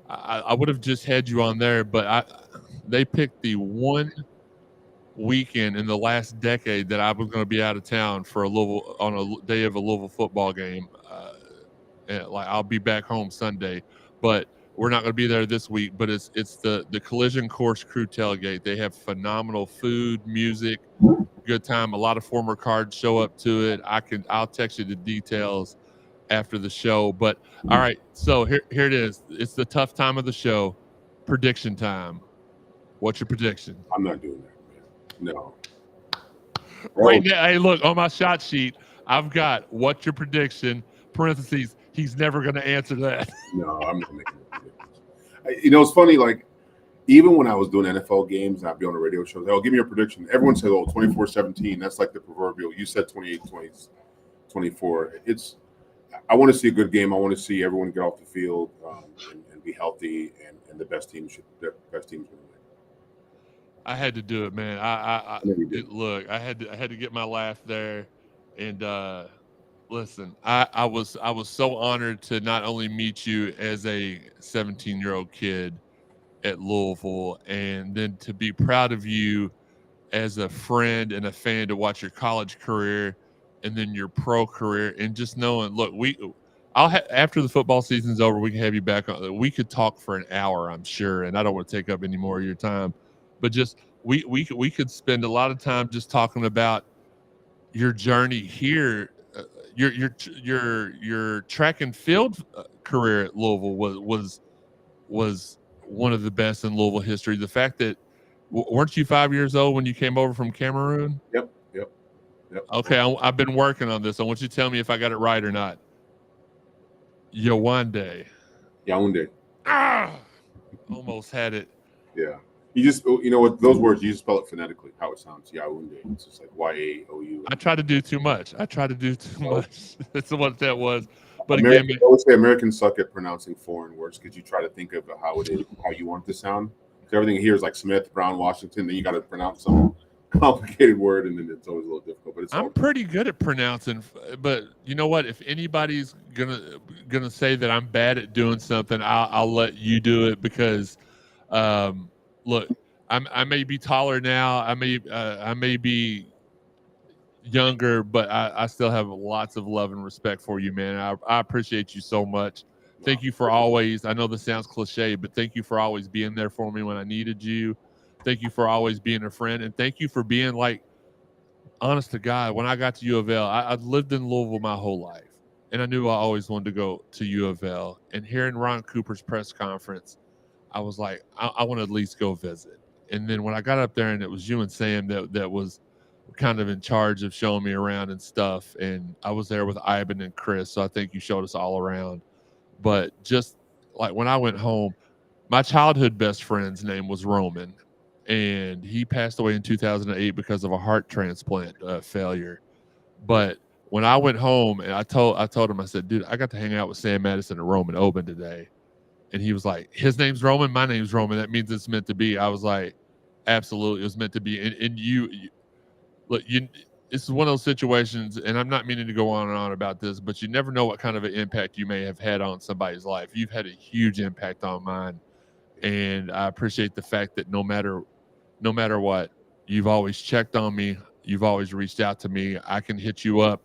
[SPEAKER 3] I would have just had you on there, but they picked the one weekend in the last decade that I was going to be out of town for on a day of a Louisville football game. Like I'll be back home Sunday, but we're not going to be there this week. But it's the Collision Course Crew tailgate. They have phenomenal food, music, good time. A lot of former cards show up to it. I'll text you the details after the show. But all right, so here it is. It's the tough time of the show. Prediction time. What's your prediction?
[SPEAKER 7] I'm not doing that, man. No.
[SPEAKER 3] Right now, hey, look, on my shot sheet, I've got what's your prediction, parentheses, he's never going to answer that.
[SPEAKER 7] No, I'm not making no predictions. You know, it's funny, like, even when I was doing NFL games and I'd be on a radio show, they'll give me a prediction. Everyone said, 24-17. That's like the proverbial, you said 28-20, 24. I want to see a good game. I want to see everyone get off the field and be healthy, and the best team going to win.
[SPEAKER 3] I had to do it, man. Look, I had to get my laugh there, and listen, I was so honored to not only meet you as a 17-year-old kid at Louisville, and then to be proud of you as a friend and a fan to watch your college career and then your pro career, and just knowing, look, after the football season's over, we can have you back on. We could talk for an hour, I'm sure, and I don't want to take up any more of your time. But just we could spend a lot of time just talking about your journey here, your track and field career at Louisville was one of the best in Louisville history. The fact that weren't you 5 years old when you came over from Cameroon?
[SPEAKER 7] Yep.
[SPEAKER 3] Okay, I've been working on this. I want you to tell me if I got it right or not. Yaoundé. Almost had it.
[SPEAKER 7] Yeah. You know what, those words, you just spell it phonetically, how it sounds. Yaoundé. It's just like Y-A-O-U.
[SPEAKER 3] I try to do too much. That's what that was. But
[SPEAKER 7] I always say Americans suck at pronouncing foreign words because you try to think of how you want it to sound. So everything here is like Smith, Brown, Washington. Then you got to pronounce some complicated word, and then it's always a little difficult. But I'm
[SPEAKER 3] pretty good at pronouncing. But you know what? If anybody's gonna say that I'm bad at doing something, I'll let you do it because. Look, I may be taller now. I may be younger, but I still have lots of love and respect for you, man. I appreciate you so much. Thank you for always. I know this sounds cliche, but thank you for always being there for me when I needed you. Thank you for always being a friend, and thank you for being like, honest to God. When I got to U of L, I've lived in Louisville my whole life, and I knew I always wanted to go to U of L. And hearing Ron Cooper's press conference, I was like, I want to at least go visit. And then when I got up there and it was you and Sam that was kind of in charge of showing me around and stuff, and I was there with Ivan and Chris, so I think you showed us all around. But just like when I went home, my childhood best friend's name was Roman, and he passed away in 2008 because of a heart transplant failure. But when I went home and I told him, I said, dude, I got to hang out with Sam Madison and Roman Oben today. And he was like, his name's Roman, my name's Roman. That means it's meant to be. I was like, absolutely, it was meant to be. And you look, this is one of those situations, and I'm not meaning to go on and on about this, but you never know what kind of an impact you may have had on somebody's life. You've had a huge impact on mine. And I appreciate the fact that no matter what, you've always checked on me. You've always reached out to me. I can hit you up.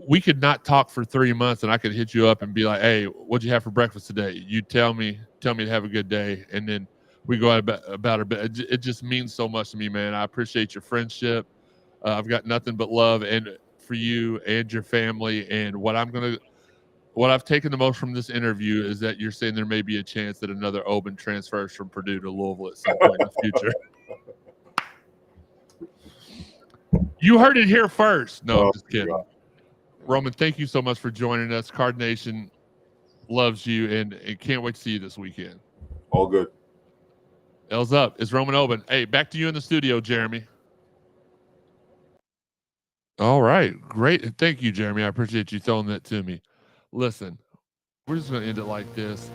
[SPEAKER 3] We could not talk for 3 months, and I could hit you up and be like, hey, what'd you have for breakfast today? You tell me to have a good day. And then we go about our bed. It just means so much to me, man. I appreciate your friendship. I've got nothing but love and for you and your family. And what I've taken the most from this interview is that you're saying there may be a chance that another Oben transfers from Purdue to Louisville at some point in the future. You heard it here first. No, I'm just kidding. God. Roman, thank you so much for joining us. Card Nation loves you and can't wait to see you this weekend.
[SPEAKER 7] All good.
[SPEAKER 3] L's up. It's Roman Oben. Hey, back to you in the studio, Jeremy. All right. Great. Thank you, Jeremy. I appreciate you throwing that to me. Listen, we're just going to end it like this.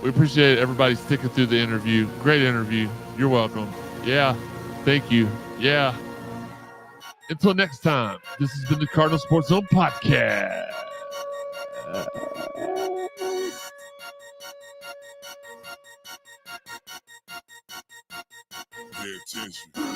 [SPEAKER 3] We appreciate everybody sticking through the interview. Great interview. You're welcome. Yeah. Thank you. Yeah. Until next time, this has been the Cardinal Sports Zone Podcast.
[SPEAKER 2] Pay attention.